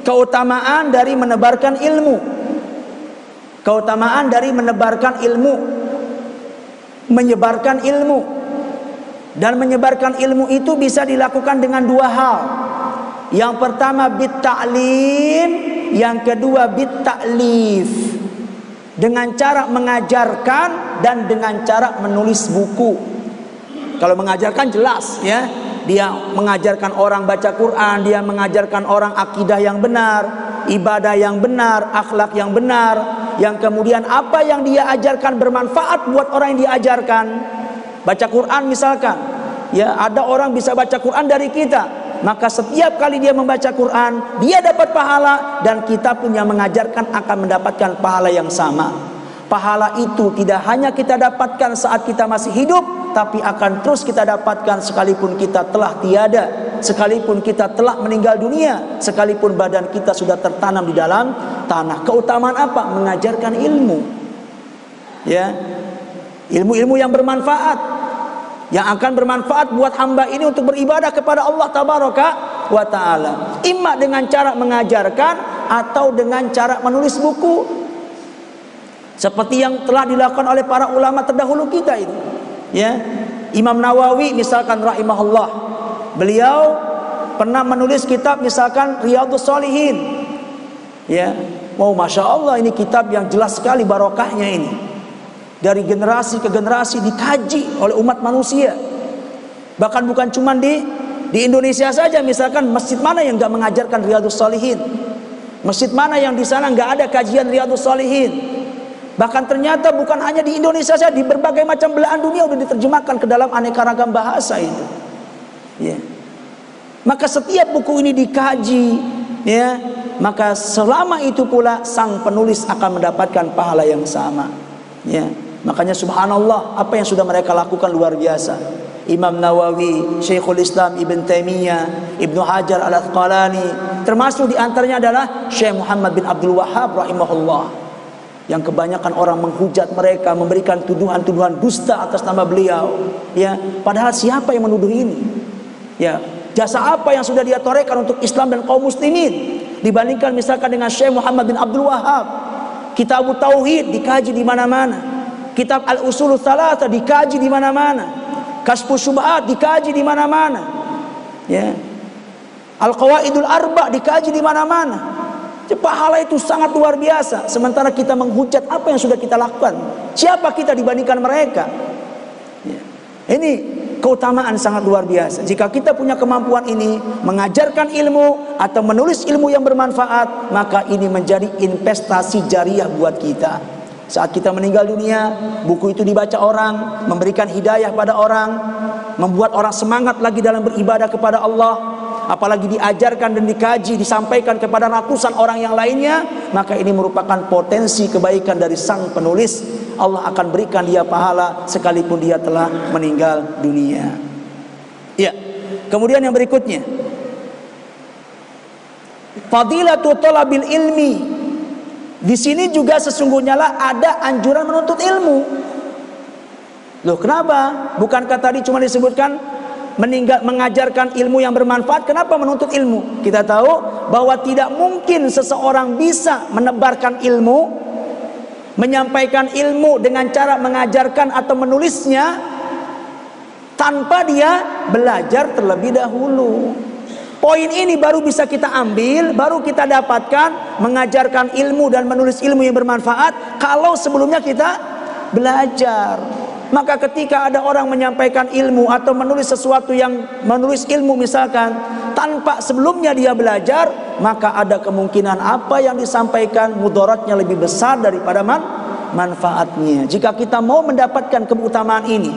keutamaan dari menebarkan ilmu. Keutamaan dari menebarkan ilmu, menyebarkan ilmu. Dan menyebarkan ilmu itu bisa dilakukan dengan dua hal. Yang pertama bit-ta'lim, yang kedua bit-ta'lif. Dengan cara mengajarkan dan dengan cara menulis buku. Kalau mengajarkan jelas ya, dia mengajarkan orang baca Quran, dia mengajarkan orang akidah yang benar, ibadah yang benar, akhlak yang benar, yang kemudian apa yang dia ajarkan bermanfaat buat orang yang diajarkan. Baca Quran misalkan, ya ada orang bisa baca Quran dari kita, maka setiap kali dia membaca Quran, dia dapat pahala, dan kita pun yang mengajarkan akan mendapatkan pahala yang sama. Pahala itu tidak hanya kita dapatkan saat kita masih hidup, tapi akan terus kita dapatkan sekalipun kita telah tiada, sekalipun kita telah meninggal dunia, sekalipun badan kita sudah tertanam di dalam tanah. Keutamaan apa? Mengajarkan ilmu. Ya. Ilmu-ilmu yang bermanfaat, yang akan bermanfaat buat hamba ini untuk beribadah kepada Allah Tabaraka wa Ta'ala. Imma dengan cara mengajarkan atau dengan cara menulis buku, seperti yang telah dilakukan oleh para ulama terdahulu kita itu. Ya, Imam Nawawi misalkan rahimahullah, beliau pernah menulis kitab misalkan Riyadhus Shalihin. Ya, masya Allah, ini kitab yang jelas sekali barokahnya ini. Dari generasi ke generasi dikaji oleh umat manusia. Bahkan bukan cuma di Indonesia saja, misalkan masjid mana yang nggak mengajarkan Riyadhus Shalihin, masjid mana yang di sana nggak ada kajian Riyadhus Shalihin. Bahkan ternyata bukan hanya di Indonesia saja, di berbagai macam belahan dunia sudah diterjemahkan ke dalam aneka ragam bahasa itu. Ya. Maka setiap buku ini dikaji, ya, maka selama itu pula sang penulis akan mendapatkan pahala yang sama. Ya. Makanya subhanallah, apa yang sudah mereka lakukan luar biasa. Imam Nawawi, Syekhul Islam Ibn Taimiyah, Ibnu Hajar Al-Asqalani, termasuk diantaranya adalah Syekh Muhammad bin Abdul Wahhab rahimahullah, yang kebanyakan orang menghujat mereka, memberikan tuduhan-tuduhan dusta atas nama beliau. Ya, padahal siapa yang menuduh ini? Ya, jasa apa yang sudah dia torehkan untuk Islam dan kaum muslimin dibandingkan misalkan dengan Syekh Muhammad bin Abdul Wahhab. Kitab Tauhid dikaji di mana-mana. Kitab Al-Usulul Tsalatsa dikaji di mana-mana. Kasyfus Syubhat dikaji di mana-mana. Ya. Al-Qawaidul Arba dikaji di mana-mana. Pahala itu sangat luar biasa. Sementara kita menghujat apa yang sudah kita lakukan. Siapa kita dibandingkan mereka? Ya. Ini keutamaan sangat luar biasa. Jika kita punya kemampuan ini, mengajarkan ilmu atau menulis ilmu yang bermanfaat, maka ini menjadi investasi jariah buat kita. Saat kita meninggal dunia, buku itu dibaca orang, memberikan hidayah pada orang, membuat orang semangat lagi dalam beribadah kepada Allah. Apalagi diajarkan dan dikaji, disampaikan kepada ratusan orang yang lainnya, maka ini merupakan potensi kebaikan dari sang penulis. Allah akan berikan dia pahala sekalipun dia telah meninggal dunia. Ya. Kemudian yang berikutnya, fadilatu thalabil ilmi. Di sini juga sesungguhnya lah ada anjuran menuntut ilmu. Loh, kenapa? Bukankah tadi cuma disebutkan mengajarkan ilmu yang bermanfaat? Kenapa menuntut ilmu? Kita tahu bahwa tidak mungkin seseorang bisa menebarkan ilmu, menyampaikan ilmu dengan cara mengajarkan atau menulisnya tanpa dia belajar terlebih dahulu. Poin ini baru bisa kita ambil, baru kita dapatkan mengajarkan ilmu dan menulis ilmu yang bermanfaat kalau sebelumnya kita belajar. Maka ketika ada orang menyampaikan ilmu atau menulis sesuatu yang menulis ilmu misalkan tanpa sebelumnya dia belajar, maka ada kemungkinan apa yang disampaikan mudaratnya lebih besar daripada manfaatnya. Jika kita mau mendapatkan keutamaan ini,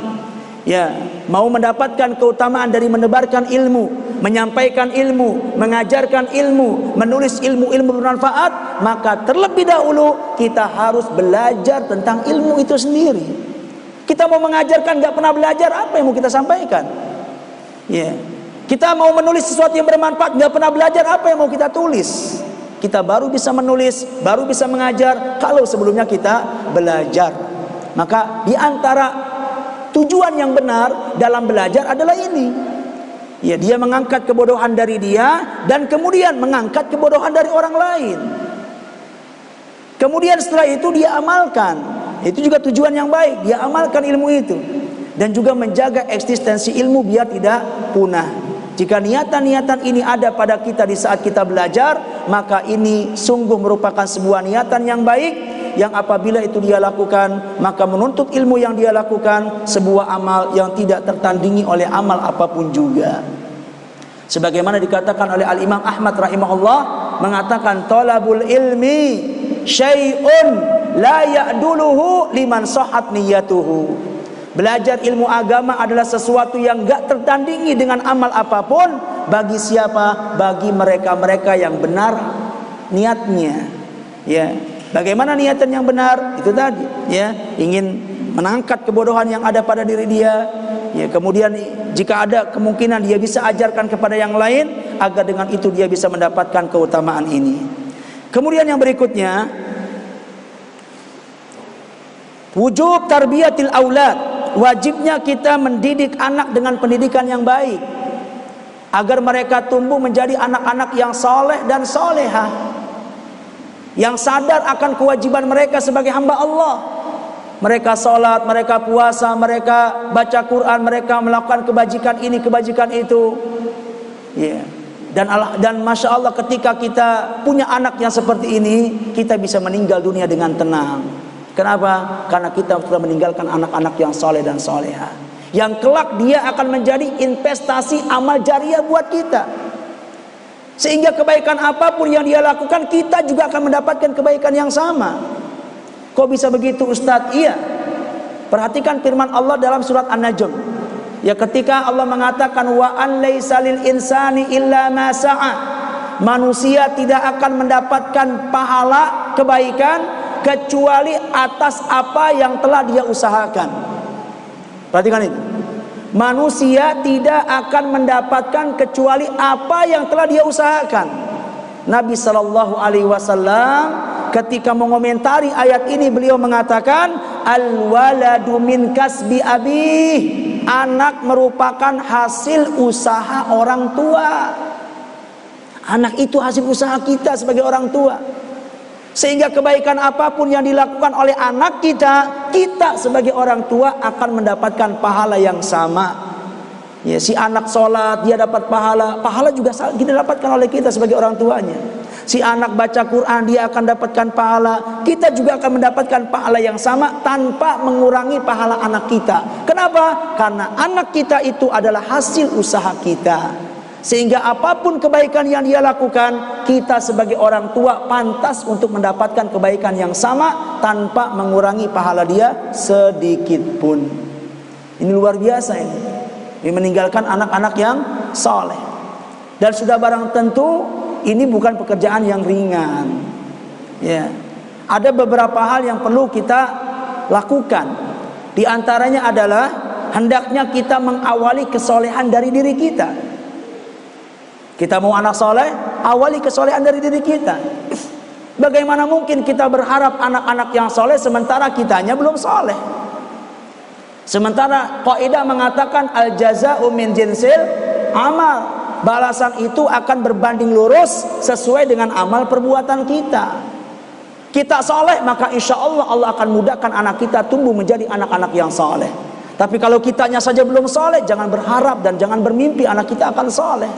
ya, mau mendapatkan keutamaan dari menebarkan ilmu, menyampaikan ilmu, mengajarkan ilmu, menulis ilmu-ilmu bermanfaat, maka terlebih dahulu kita harus belajar tentang ilmu itu sendiri. Kita mau mengajarkan nggak pernah belajar, apa yang mau kita sampaikan? Ya, kita mau menulis sesuatu yang bermanfaat, nggak pernah belajar, apa yang mau kita tulis? Kita baru bisa menulis, baru bisa mengajar kalau sebelumnya kita belajar. Maka di antara tujuan yang benar dalam belajar adalah ini. Ya, dia mengangkat kebodohan dari dia dan kemudian mengangkat kebodohan dari orang lain. Kemudian setelah itu dia amalkan. Itu juga tujuan yang baik, dia amalkan ilmu itu. Dan juga menjaga eksistensi ilmu biar tidak punah. Jika niatan-niatan ini ada pada kita di saat kita belajar, maka ini sungguh merupakan sebuah niatan yang baik, yang apabila itu dia lakukan, maka menuntut ilmu yang dia lakukan sebuah amal yang tidak tertandingi oleh amal apapun juga. Sebagaimana dikatakan oleh Al-Imam Ahmad rahimahullah, mengatakan talabul ilmi syai'un la ya'duluhu liman sahhat niyatuhu. Belajar ilmu agama adalah sesuatu yang gak tertandingi dengan amal apapun. Bagi siapa? Bagi mereka-mereka yang benar niatnya. Ya, bagaimana niatan yang benar? Itu tadi, ya, ingin mengangkat kebodohan yang ada pada diri dia. Ya, kemudian jika ada kemungkinan dia bisa ajarkan kepada yang lain agar dengan itu dia bisa mendapatkan keutamaan ini. Kemudian yang berikutnya, wujub tarbiyatil aulad. Wajibnya kita mendidik anak dengan pendidikan yang baik agar mereka tumbuh menjadi anak-anak yang soleh dan solehah, yang sadar akan kewajiban mereka sebagai hamba Allah. Mereka sholat, mereka puasa, mereka baca Quran, mereka melakukan kebajikan ini, kebajikan itu. Ya. Dan Masya Allah, ketika kita punya anak yang seperti ini, kita bisa meninggal dunia dengan tenang. Kenapa? Karena kita sudah meninggalkan anak-anak yang soleh dan soleha, yang kelak dia akan menjadi investasi amal jariah buat kita. Sehingga kebaikan apapun yang dia lakukan, kita juga akan mendapatkan kebaikan yang sama. Kok bisa begitu Ustadz? Iya, perhatikan firman Allah dalam surat An-Najm. Ya, ketika Allah mengatakan wa an laisa lil insani illa ma sa'a. Manusia tidak akan mendapatkan pahala kebaikan kecuali atas apa yang telah dia usahakan. Perhatikan itu. Manusia tidak akan mendapatkan kecuali apa yang telah dia usahakan. Nabi sallallahu alaihi wasallam ketika mengomentari ayat ini, beliau mengatakan al-waladu min kasbi abih. Anak merupakan hasil usaha orang tua. Anak itu hasil usaha kita sebagai orang tua. Sehingga kebaikan apapun yang dilakukan oleh anak kita, kita sebagai orang tua akan mendapatkan pahala yang sama. Ya, si anak sholat dia dapat pahala, pahala juga didapatkan oleh kita sebagai orang tuanya. Si anak baca Quran dia akan dapatkan pahala, kita juga akan mendapatkan pahala yang sama tanpa mengurangi pahala anak kita. Kenapa? Karena anak kita itu adalah hasil usaha kita. Sehingga apapun kebaikan yang dia lakukan, kita sebagai orang tua pantas untuk mendapatkan kebaikan yang sama tanpa mengurangi pahala dia sedikit pun. Ini luar biasa ini. Ini meninggalkan anak-anak yang soleh. Dan sudah barang tentu ini bukan pekerjaan yang ringan. Ya, ada beberapa hal yang perlu kita lakukan. Di antaranya adalah hendaknya kita mengawali kesolehan dari diri kita. Kita mau anak soleh, awali kesolehan dari diri kita. Bagaimana mungkin kita berharap anak-anak yang soleh sementara kitanya belum soleh? Sementara kaidah mengatakan al jaza'u min jinsil amal. Balasan itu akan berbanding lurus sesuai dengan amal perbuatan kita. Kita soleh, maka insya Allah Allah akan mudahkan anak kita tumbuh menjadi anak-anak yang soleh. Tapi kalau kitanya saja belum soleh, jangan berharap dan jangan bermimpi anak kita akan soleh.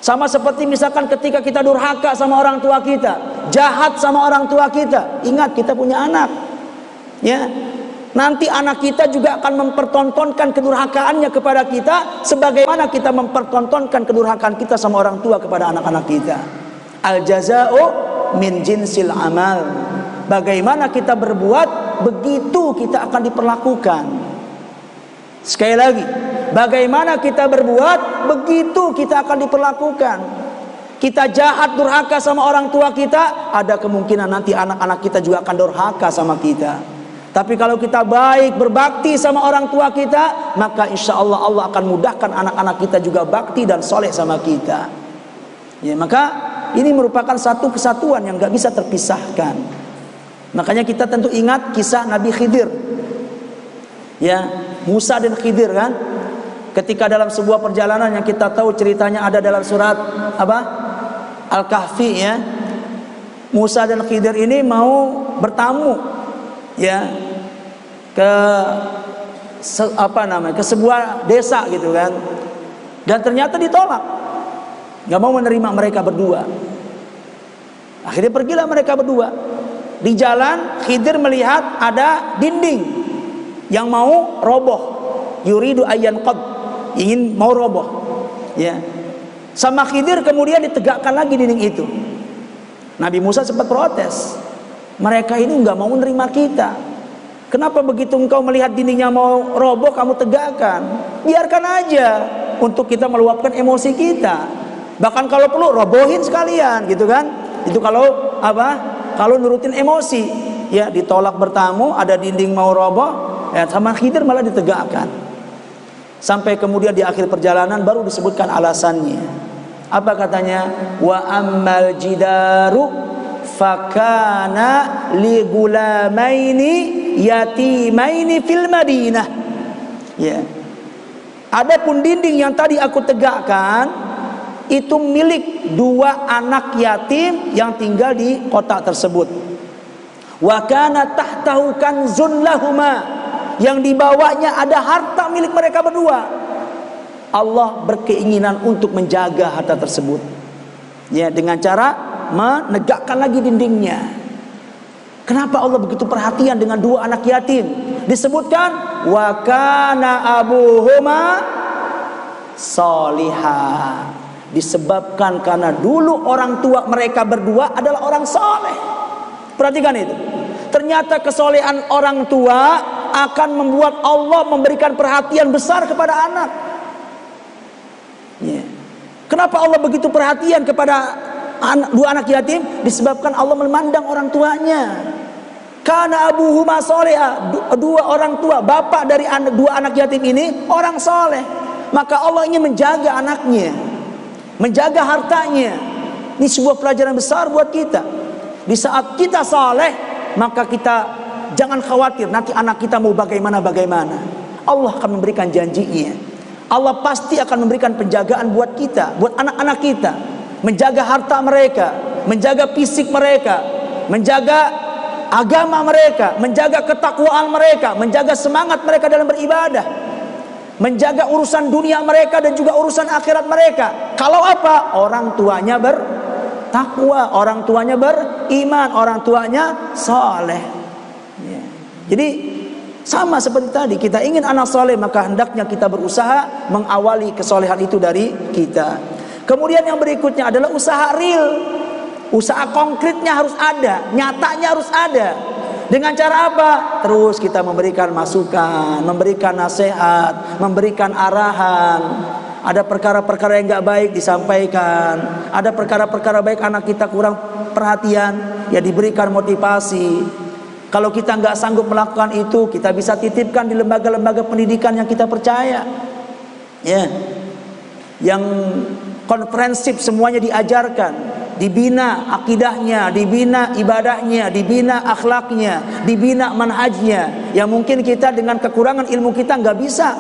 Sama seperti misalkan ketika kita durhaka sama orang tua kita, jahat sama orang tua kita, ingat kita punya anak. Ya, nanti anak kita juga akan mempertontonkan kedurhakaannya kepada kita, sebagaimana kita mempertontonkan kedurhakaan kita sama orang tua kepada anak-anak kita. Al jaza'u min jinsil amal. Bagaimana kita berbuat, begitu kita akan diperlakukan. Sekali lagi, bagaimana kita berbuat, begitu kita akan diperlakukan. Kita jahat durhaka sama orang tua kita, ada kemungkinan nanti anak-anak kita juga akan durhaka sama kita. Tapi kalau kita baik, berbakti sama orang tua kita, maka insya Allah Allah akan mudahkan anak-anak kita juga bakti dan soleh sama kita. Ya, maka ini merupakan satu kesatuan yang gak bisa terpisahkan. Makanya kita tentu ingat kisah Nabi Khidir. Ya, Musa dan Khidir kan? Ketika dalam sebuah perjalanan yang kita tahu ceritanya ada dalam surat apa? Al-Kahfi ya. Musa dan Khidir ini mau bertamu ya ke ke sebuah desa gitu kan. Dan ternyata ditolak. Gak mau menerima mereka berdua. Akhirnya pergilah mereka berdua. Di jalan Khidir melihat ada dinding yang mau roboh. Yuridu ayyan qad, ingin mau roboh. Ya. Sama Khidir kemudian ditegakkan lagi dinding itu. Nabi Musa sempat protes. Mereka ini nggak mau menerima kita. Kenapa begitu engkau melihat dindingnya mau roboh kamu tegakkan? Biarkan aja untuk kita meluapkan emosi kita. Bahkan kalau perlu robohin sekalian gitu kan. Itu kalau apa? Kalau nurutin emosi. Ya, ditolak bertamu, ada dinding mau roboh, ya sama Khidir malah ditegakkan. Sampai kemudian di akhir perjalanan baru disebutkan alasannya. Apa katanya? Wa ammal jidaru fakana li gulamaini yatimaini fil Madinah. Ya. Adapun dinding yang tadi aku tegakkan itu milik dua anak yatim yang tinggal di kota tersebut. Wa kana tahtahu kanzun lahuma, yang dibawanya ada harta milik mereka berdua. Allah berkeinginan untuk menjaga harta tersebut. Ya, dengan cara menegakkan lagi dindingnya. Kenapa Allah begitu perhatian dengan dua anak yatim? Disebutkan wa kana abuhuma salihah. Disebabkan karena dulu orang tua mereka berdua adalah orang soleh. Perhatikan itu. Ternyata kesolehan orang tua akan membuat Allah memberikan perhatian besar kepada anak. Ya. Kenapa Allah begitu perhatian kepada dua anak yatim? Disebabkan Allah memandang orang tuanya. Karena abuhuma solehah, dua orang tua, bapak dari dua anak yatim ini orang soleh. Maka Allah ingin menjaga anaknya, menjaga hartanya. Ini sebuah pelajaran besar buat kita. Di saat kita soleh, maka kita jangan khawatir nanti anak kita mau bagaimana. Allah akan memberikan janjinya. Allah pasti akan memberikan penjagaan buat kita, buat anak-anak kita. Menjaga harta mereka, menjaga fisik mereka, menjaga agama mereka, menjaga ketakwaan mereka, menjaga semangat mereka dalam beribadah, menjaga urusan dunia mereka dan juga urusan akhirat mereka. Kalau apa? Orang tuanya bertakwa, orang tuanya beriman, orang tuanya soleh. Ya. Jadi sama seperti tadi, kita ingin anak soleh, maka hendaknya kita berusaha mengawali kesolehan itu dari kita. Kemudian yang berikutnya adalah usaha real. Usaha konkretnya harus ada, nyatanya harus ada. Dengan cara apa? Terus kita memberikan masukan, memberikan nasihat, memberikan arahan. Ada perkara-perkara yang gak baik disampaikan. Ada perkara-perkara baik anak kita kurang perhatian, ya diberikan motivasi. Kalau kita nggak sanggup melakukan itu, kita bisa titipkan di lembaga-lembaga pendidikan yang kita percaya, ya, yang komprehensif semuanya diajarkan, dibina akidahnya, dibina ibadahnya, dibina akhlaknya, dibina manhajnya. Yang mungkin kita dengan kekurangan ilmu kita nggak bisa,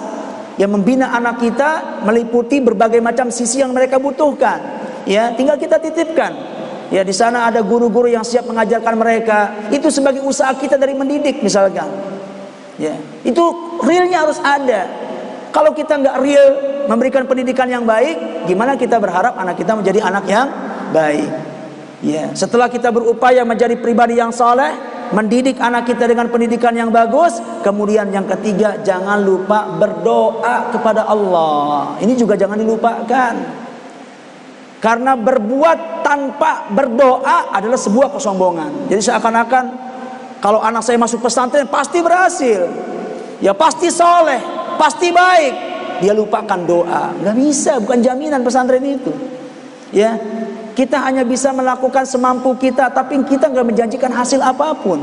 yang membina anak kita meliputi berbagai macam sisi yang mereka butuhkan. Ya, tinggal kita titipkan. Ya, di sana ada guru-guru yang siap mengajarkan mereka. Itu sebagai usaha kita dari mendidik misalkan. Ya, itu realnya harus ada. Kalau kita nggak real memberikan pendidikan yang baik, gimana kita berharap anak kita menjadi anak yang baik? Ya, setelah kita berupaya menjadi pribadi yang soleh, mendidik anak kita dengan pendidikan yang bagus, kemudian yang ketiga, jangan lupa berdoa kepada Allah. Ini juga jangan dilupakan. Karena berbuat tanpa berdoa adalah sebuah kesombongan. Jadi seakan-akan kalau anak saya masuk pesantren pasti berhasil, ya pasti soleh, pasti baik. Dia lupakan doa. Nggak bisa, bukan jaminan pesantren itu. Ya, kita hanya bisa melakukan semampu kita, tapi kita nggak menjanjikan hasil apapun.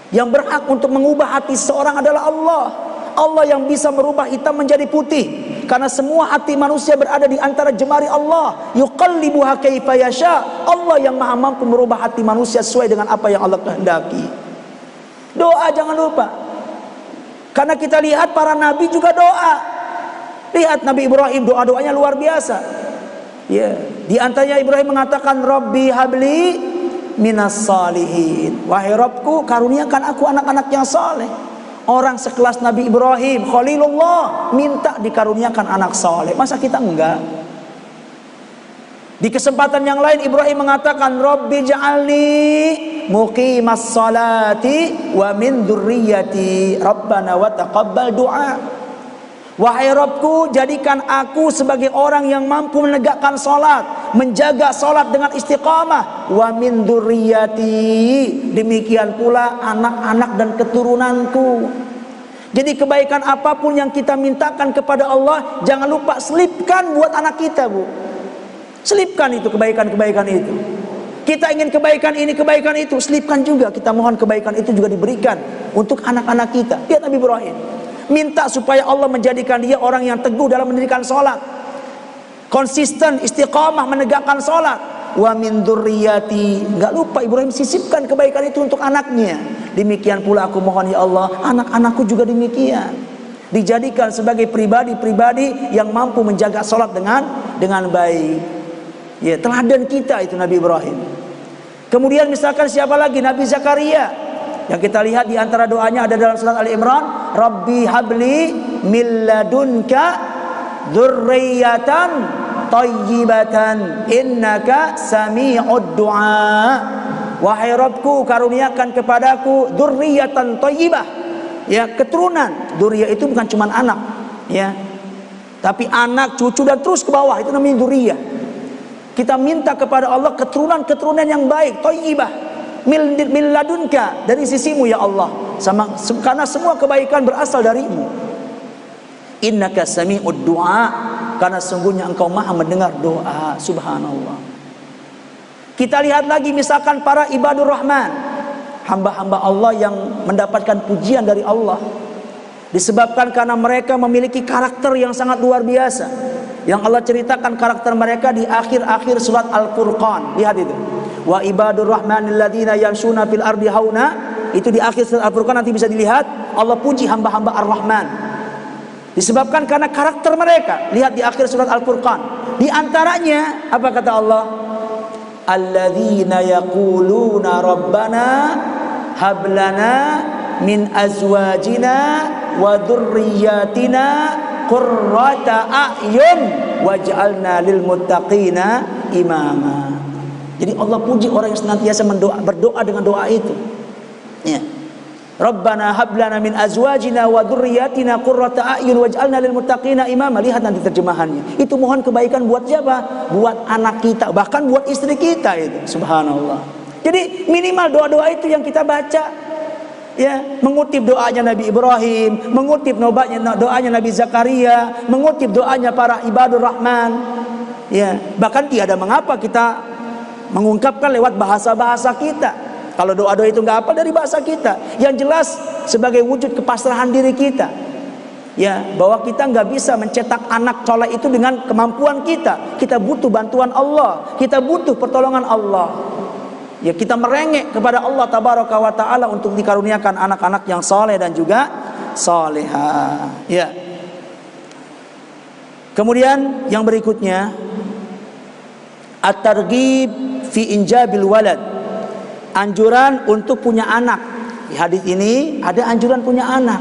Yang berhak untuk mengubah hati seseorang adalah Allah. Allah yang bisa merubah hitam menjadi putih. Karena semua hati manusia berada di antara jemari Allah. Yuqallibuha kaifa yasha. Allah yang maha mampu merubah hati manusia sesuai dengan apa yang Allah kehendaki. Doa jangan lupa. Karena kita lihat para nabi juga doa. Lihat Nabi Ibrahim, doa-doanya luar biasa. Ya, di antaranya Ibrahim mengatakan, Rabbi habli minas salihin. Wahai Rabbku, karuniakan aku anak-anak yang saleh. Orang sekelas Nabi Ibrahim, Khalilullah, minta dikaruniakan anak saleh. Masa kita enggak? Di kesempatan yang lain Ibrahim mengatakan, Rabbi ja'alni muqimas salati wa min dzurriyyati Rabbana wa taqabbal du'a. Wahai Rabbku, jadikan aku sebagai orang yang mampu menegakkan salat, menjaga salat dengan istiqamah. Wa min dzurriyyati, demikian pula anak-anak dan keturunanku. Jadi kebaikan apapun yang kita mintakan kepada Allah, jangan lupa selipkan buat anak kita, Bu. Selipkan itu kebaikan-kebaikan itu. Kita ingin kebaikan ini, kebaikan itu, selipkan juga. Kita mohon kebaikan itu juga diberikan untuk anak-anak kita. Lihat Nabi Ibrahim, minta supaya Allah menjadikan dia orang yang teguh dalam mendirikan sholat, konsisten, istiqamah menegakkan sholat. Wa min dzurriyyati, enggak lupa Ibrahim sisipkan kebaikan itu untuk anaknya. Demikian pula aku mohon ya Allah, anak-anakku juga demikian, dijadikan sebagai pribadi-pribadi yang mampu menjaga sholat dengan baik. Ya, teladan kita itu Nabi Ibrahim. Kemudian misalkan siapa lagi? Nabi Zakaria, yang kita lihat di antara doanya ada dalam surat Ali Imran, Rabbi habli min ladunka dzurriyyatan thayyibatan innaka sami'ud du'a. Wahai Rabbku, karuniakan kepadaku dzurriyyatan thayyibah, ya, keturunan. Dzurriyyah itu bukan cuma anak, ya, tapi anak, cucu dan terus ke bawah, itu namanya dzurriyyah. Kita minta kepada Allah keturunan-keturunan yang baik, thayyibah, min ladunka, dari sisimu ya Allah. Karena semua kebaikan berasal darimu. Innaka sami'ud du'a, karena sungguhnya engkau maha mendengar doa. Subhanallah. Kita lihat lagi misalkan para ibadur rahman, hamba-hamba Allah yang mendapatkan pujian dari Allah, disebabkan karena mereka memiliki karakter yang sangat luar biasa, yang Allah ceritakan karakter mereka di akhir-akhir surat Al-Furqan. Lihat itu, wa ibadur rahmanil ladzina yamshuna fil ardi hauna. Itu di akhir surat Al-Furqan, nanti bisa dilihat Allah puji hamba-hamba Ar-Rahman, disebabkan karena karakter mereka. Lihat di akhir surat Al-Furqan, di antaranya apa kata Allah? Alladzina yaquluna rabbana hablana min azwajina wa dzurriyyatina qurrata a'yun waj'alna lil muttaqina imama. Jadi Allah puji orang yang senantiasa berdoa dengan doa itu. Ya. Rabbana hablana min azwajina wa dzurriyyatina qurrata a'yun waj'alna lil muttaqina imama. Lihat nanti terjemahannya. Itu mohon kebaikan buat siapa? Buat anak kita, bahkan buat istri kita itu. Subhanallah. Jadi minimal doa-doa itu yang kita baca, ya, mengutip doanya Nabi Ibrahim, mengutip doanya Nabi Zakaria, mengutip doanya para ibadur rahman, ya. Bahkan tiada mengapa kita mengungkapkan lewat bahasa-bahasa kita. Kalau doa-doa itu nggak apa dari bahasa kita, yang jelas sebagai wujud kepasrahan diri kita, ya, bahwa kita nggak bisa mencetak anak soleh itu dengan kemampuan kita. Kita butuh bantuan Allah, kita butuh pertolongan Allah. Ya, kita merengek kepada Allah tabaraka wa taala untuk dikaruniakan anak-anak yang saleh dan juga salehah. Ya. Kemudian yang berikutnya, at-targhib fi injabil walad, anjuran untuk punya anak. Di hadis ini ada anjuran punya anak.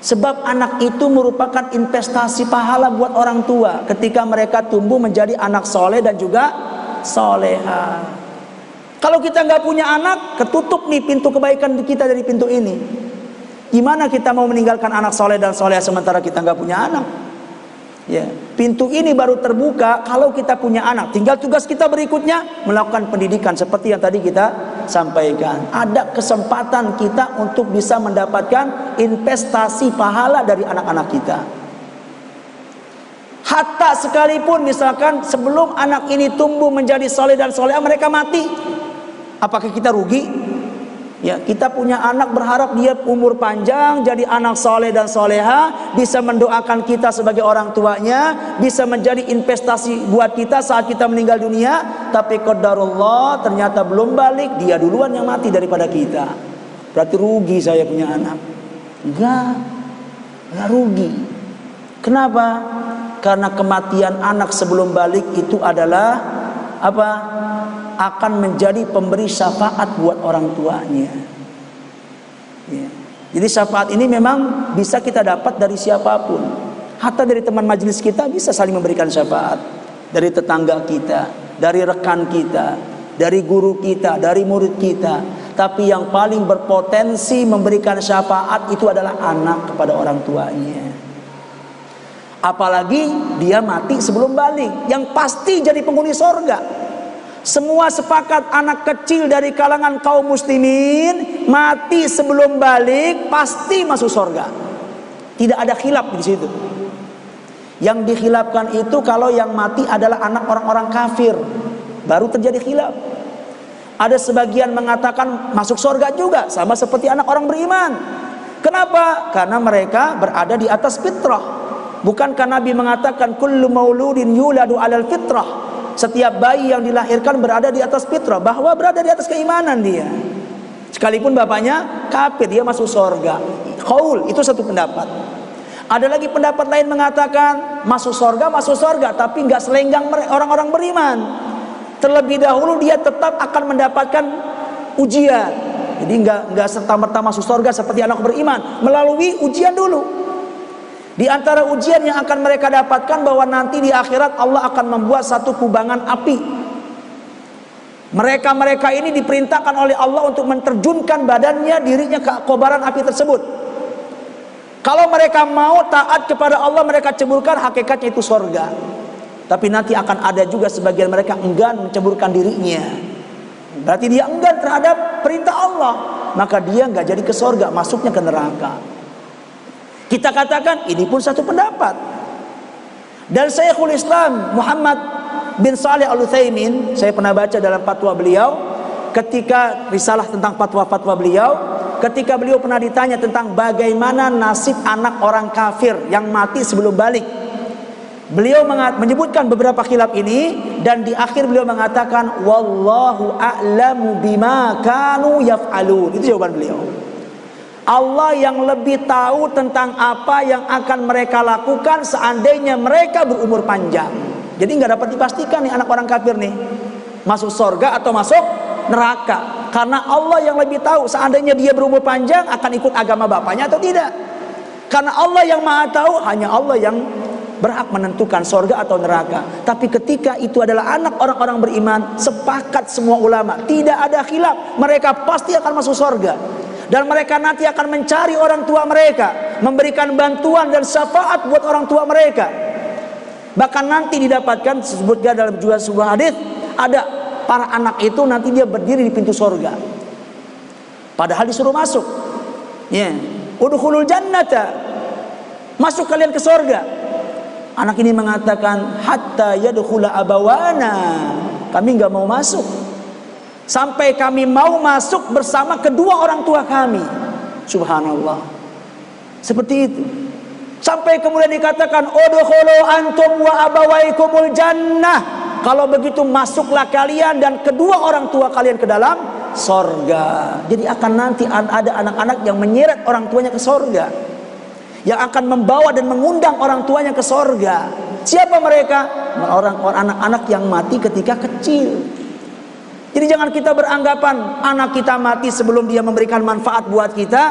Sebab anak itu merupakan investasi pahala buat orang tua ketika mereka tumbuh menjadi anak soleh dan juga salehah. Kalau kita nggak punya anak, ketutup nih pintu kebaikan kita dari pintu ini. Gimana kita mau meninggalkan anak soleh dan soleh sementara kita nggak punya anak? Ya, pintu ini baru terbuka kalau kita punya anak. Tinggal tugas kita berikutnya melakukan pendidikan seperti yang tadi kita sampaikan. Ada kesempatan kita untuk bisa mendapatkan investasi pahala dari anak-anak kita. Hatta sekalipun misalkan sebelum anak ini tumbuh menjadi soleh dan solehah mereka mati, apakah kita rugi? Ya, kita punya anak berharap dia umur panjang, jadi anak soleh dan soleha, bisa mendoakan kita sebagai orang tuanya, bisa menjadi investasi buat kita saat kita meninggal dunia. Tapi qadarullah ternyata belum balik, dia duluan yang mati daripada kita. Berarti rugi saya punya anak? Enggak rugi. Kenapa? Karena kematian anak sebelum balik itu adalah apa? Akan menjadi pemberi syafaat buat orang tuanya. Ya. Jadi syafaat ini memang bisa kita dapat dari siapapun. Hatta dari teman majelis kita bisa saling memberikan syafaat. Dari tetangga kita, dari rekan kita, dari guru kita, dari murid kita. Tapi yang paling berpotensi memberikan syafaat itu adalah anak kepada orang tuanya. Apalagi dia mati sebelum balik, yang pasti jadi penghuni sorga. Semua sepakat anak kecil dari kalangan kaum muslimin mati sebelum balik pasti masuk surga. Tidak ada khilaf di situ. Yang dikhilafkan itu kalau yang mati adalah anak orang-orang kafir, baru terjadi khilaf. Ada sebagian mengatakan masuk surga juga, sama seperti anak orang beriman. Kenapa? Karena mereka berada di atas fitrah. Bukankah Nabi mengatakan kullu mauludin yuladu 'alal fitrah? Setiap bayi yang dilahirkan berada di atas fitrah, bahwa berada di atas keimanan dia. Sekalipun bapaknya kafir, dia masuk surga. Qaul, itu satu pendapat. Ada lagi pendapat lain mengatakan masuk surga, tapi nggak selenggang orang-orang beriman. Terlebih dahulu dia tetap akan mendapatkan ujian. Jadi nggak serta-merta masuk surga seperti anak beriman, melalui ujian dulu. Di antara ujian yang akan mereka dapatkan bahwa nanti di akhirat Allah akan membuat satu kubangan api. Mereka ini diperintahkan oleh Allah untuk menerjunkan badannya, dirinya ke kobaran api tersebut. Kalau mereka mau taat kepada Allah, mereka ceburkan, hakikatnya itu surga. Tapi nanti akan ada juga sebagian mereka enggan menceburkan dirinya. Berarti dia enggan terhadap perintah Allah, maka dia nggak jadi ke surga, masuknya ke neraka. Kita katakan ini pun satu pendapat. Dan Syekhul Islam Muhammad bin Shalih Al-Utsaimin, saya pernah baca dalam fatwa beliau, ketika risalah tentang fatwa-fatwa beliau, ketika beliau pernah ditanya tentang bagaimana nasib anak orang kafir yang mati sebelum balik. Beliau menyebutkan beberapa khilaf ini, dan di akhir beliau mengatakan wallahu a'lamu bima kanu yaf'alun. Itu jawaban beliau. Allah yang lebih tahu tentang apa yang akan mereka lakukan seandainya mereka berumur panjang. Jadi nggak dapat dipastikan nih anak orang kafir nih masuk surga atau masuk neraka, karena Allah yang lebih tahu seandainya dia berumur panjang akan ikut agama bapaknya atau tidak. Karena Allah yang maha tahu, hanya Allah yang berhak menentukan surga atau neraka. Tapi ketika itu adalah anak orang-orang beriman, sepakat semua ulama, tidak ada khilaf, mereka pasti akan masuk surga. Dan mereka nanti akan mencari orang tua mereka, memberikan bantuan dan syafaat buat orang tua mereka. Bahkan nanti didapatkan, disebutkan dalam juga sebuah hadis, ada para anak itu nanti dia berdiri di pintu surga, padahal disuruh masuk. Ya, udkhulul jannata, masuk kalian ke surga. Anak ini mengatakan hatta yadkhula abawana, kami nggak mau masuk sampai kami mau masuk bersama kedua orang tua kami. Subhanallah. Seperti itu. Sampai kemudian dikatakan udkhulu antum wa abawaikumul jannah. Kalau begitu masuklah kalian dan kedua orang tua kalian ke dalam sorga. Jadi akan nanti ada anak-anak yang menyeret orang tuanya ke sorga, yang akan membawa dan mengundang orang tuanya ke sorga. Siapa mereka? Orang anak-anak yang mati ketika kecil. Jadi jangan kita beranggapan anak kita mati sebelum dia memberikan manfaat buat kita,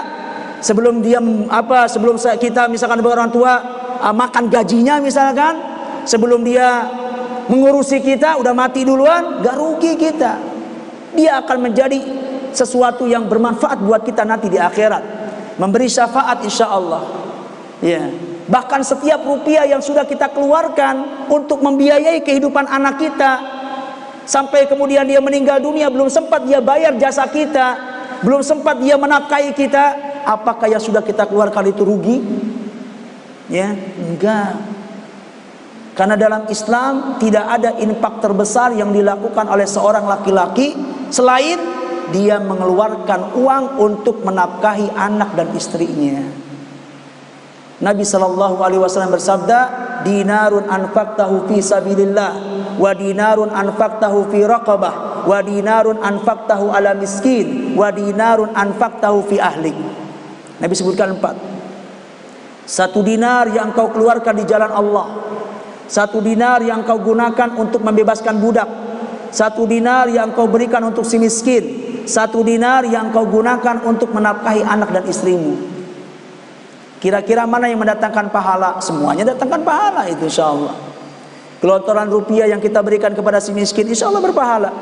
sebelum dia sebelum kita misalkan orang tua makan gajinya misalkan, sebelum dia mengurusi kita udah mati duluan, gak rugi kita. Dia akan menjadi sesuatu yang bermanfaat buat kita nanti di akhirat, memberi syafaat insya Allah. Ya. Bahkan setiap rupiah yang sudah kita keluarkan untuk membiayai kehidupan anak kita, sampai kemudian dia meninggal dunia, belum sempat dia bayar jasa kita, belum sempat dia menafkahi kita, apakah yang sudah kita keluarkan itu rugi? Ya, enggak. Karena dalam Islam tidak ada infak terbesar yang dilakukan oleh seorang laki-laki selain dia mengeluarkan uang untuk menafkahi anak dan istrinya. Nabi SAW bersabda, dinarun anfaqtahu fi sabilillah, wa dinarun anfaqtahu fi raqabah, wa dinarun anfaqtahu ala miskin, wa dinarun anfaqtahu fi ahlik. Nabi sebutkan 4. 1 dinar yang kau keluarkan di jalan Allah, 1 dinar yang kau gunakan untuk membebaskan budak, 1 dinar yang kau berikan untuk si miskin, 1 dinar yang kau gunakan untuk menafkahi anak dan istrimu. Kira-kira mana yang mendatangkan pahala? Semuanya datangkan pahala itu insyaallah. Gelontoran rupiah yang kita berikan kepada si miskin, insyaallah berpahala.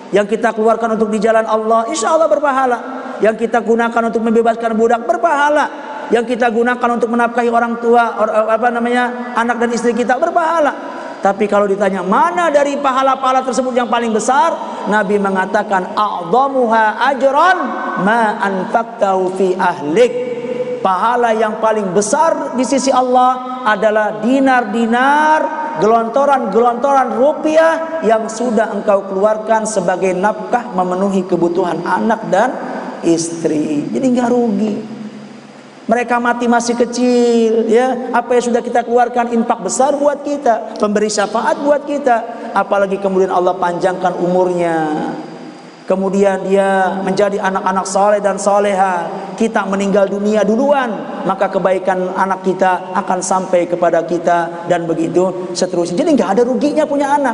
Yang kita keluarkan untuk di jalan Allah, insyaallah berpahala. Yang kita gunakan untuk membebaskan budak, berpahala. Yang kita gunakan untuk menafkahi orang tua, anak dan istri kita, berpahala. Tapi kalau ditanya mana dari pahala-pahala tersebut yang paling besar, Nabi mengatakan a'dhamuha ajran ma anfaqtahu fi ahlik. Pahala yang paling besar di sisi Allah adalah dinar-dinar, gelontoran-gelontoran rupiah yang sudah engkau keluarkan sebagai nafkah memenuhi kebutuhan anak dan istri. Jadi nggak rugi. Mereka mati masih kecil, ya. Apa yang sudah kita keluarkan infak besar buat kita, pemberi syafaat buat kita. Apalagi kemudian Allah panjangkan umurnya. Kemudian dia menjadi anak-anak saleh dan saleha. Kita meninggal dunia duluan, maka kebaikan anak kita akan sampai kepada kita dan begitu seterusnya. Jadi nggak ada ruginya punya anak.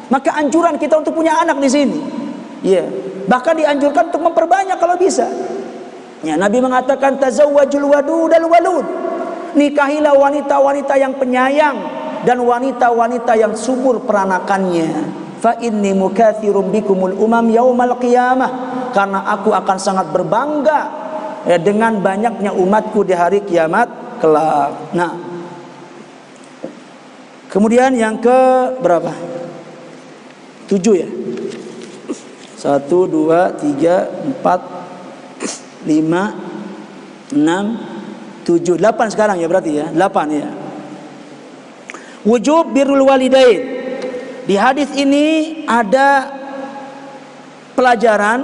Maka anjuran kita untuk punya anak di sini, ya. Bahkan dianjurkan untuk memperbanyak kalau bisa. Ya, Nabi mengatakan tazawwajul wadudal walud. Nikahilah wanita-wanita yang penyayang dan wanita-wanita yang subur peranakannya. Fa inni mukatsirum bikumul umam yaumal qiyamah, karena aku akan sangat berbangga dengan banyaknya umatku di hari kiamat kelak. Nah, kemudian yang ke berapa? 7 ya. 1 2 3 4 5 6 7 8 sekarang ya berarti ya. 8 ya. Wujub birrul walidain. Di hadis ini ada pelajaran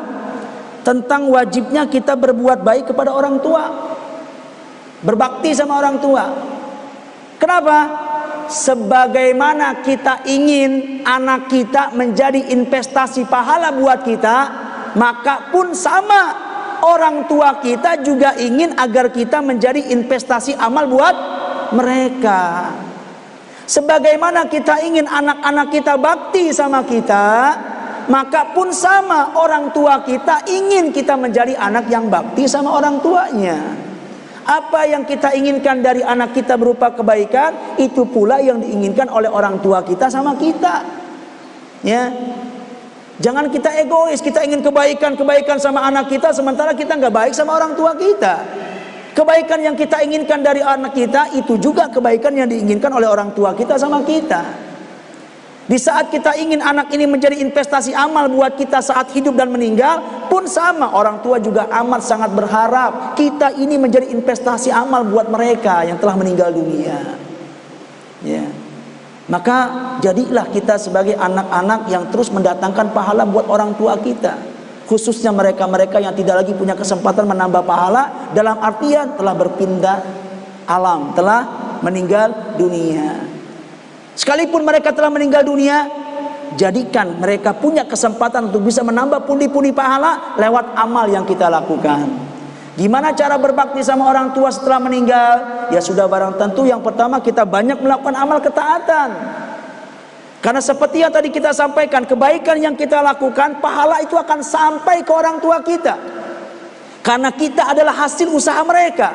tentang wajibnya kita berbuat baik kepada orang tua, berbakti sama orang tua. Kenapa? Sebagaimana kita ingin anak kita menjadi investasi pahala buat kita, maka pun sama orang tua kita juga ingin agar kita menjadi investasi amal buat mereka. Sebagaimana kita ingin anak-anak kita bakti sama kita, maka pun sama orang tua kita ingin kita menjadi anak yang bakti sama orang tuanya. Apa yang kita inginkan dari anak kita berupa kebaikan, itu pula yang diinginkan oleh orang tua kita sama kita. Ya, jangan kita egois, kita ingin kebaikan sama anak kita, sementara kita nggak baik sama orang tua kita. Kebaikan yang kita inginkan dari anak kita, itu juga kebaikan yang diinginkan oleh orang tua kita sama kita. Di saat kita ingin anak ini menjadi investasi amal buat kita saat hidup dan meninggal, pun sama orang tua juga amat sangat berharap kita ini menjadi investasi amal buat mereka yang telah meninggal dunia. Ya. Maka jadilah kita sebagai anak-anak yang terus mendatangkan pahala buat orang tua kita. Khususnya mereka-mereka yang tidak lagi punya kesempatan menambah pahala, dalam artian telah berpindah alam, telah meninggal dunia. Sekalipun mereka telah meninggal dunia, jadikan mereka punya kesempatan untuk bisa menambah pundi-pundi pahala lewat amal yang kita lakukan. Gimana cara berbakti sama orang tua setelah meninggal? Ya sudah barang tentu yang pertama kita banyak melakukan amal ketaatan. Karena seperti yang tadi kita sampaikan, kebaikan yang kita lakukan, pahala itu akan sampai ke orang tua kita. Karena kita adalah hasil usaha mereka.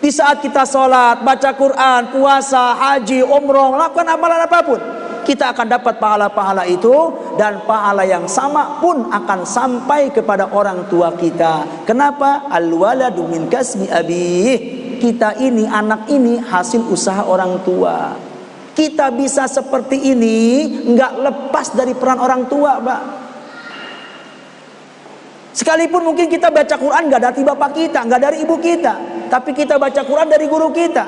Di saat kita sholat, baca Quran, puasa, haji, umroh, melakukan amalan apapun, kita akan dapat pahala-pahala itu. Dan pahala yang sama pun akan sampai kepada orang tua kita. Kenapa? Al-waladu min kasbi abih. Kita ini, anak ini hasil usaha orang tua. Kita bisa seperti ini nggak lepas dari peran orang tua, Pak. Sekalipun mungkin kita baca Quran nggak dari bapak kita, nggak dari ibu kita, tapi kita baca Quran dari guru kita.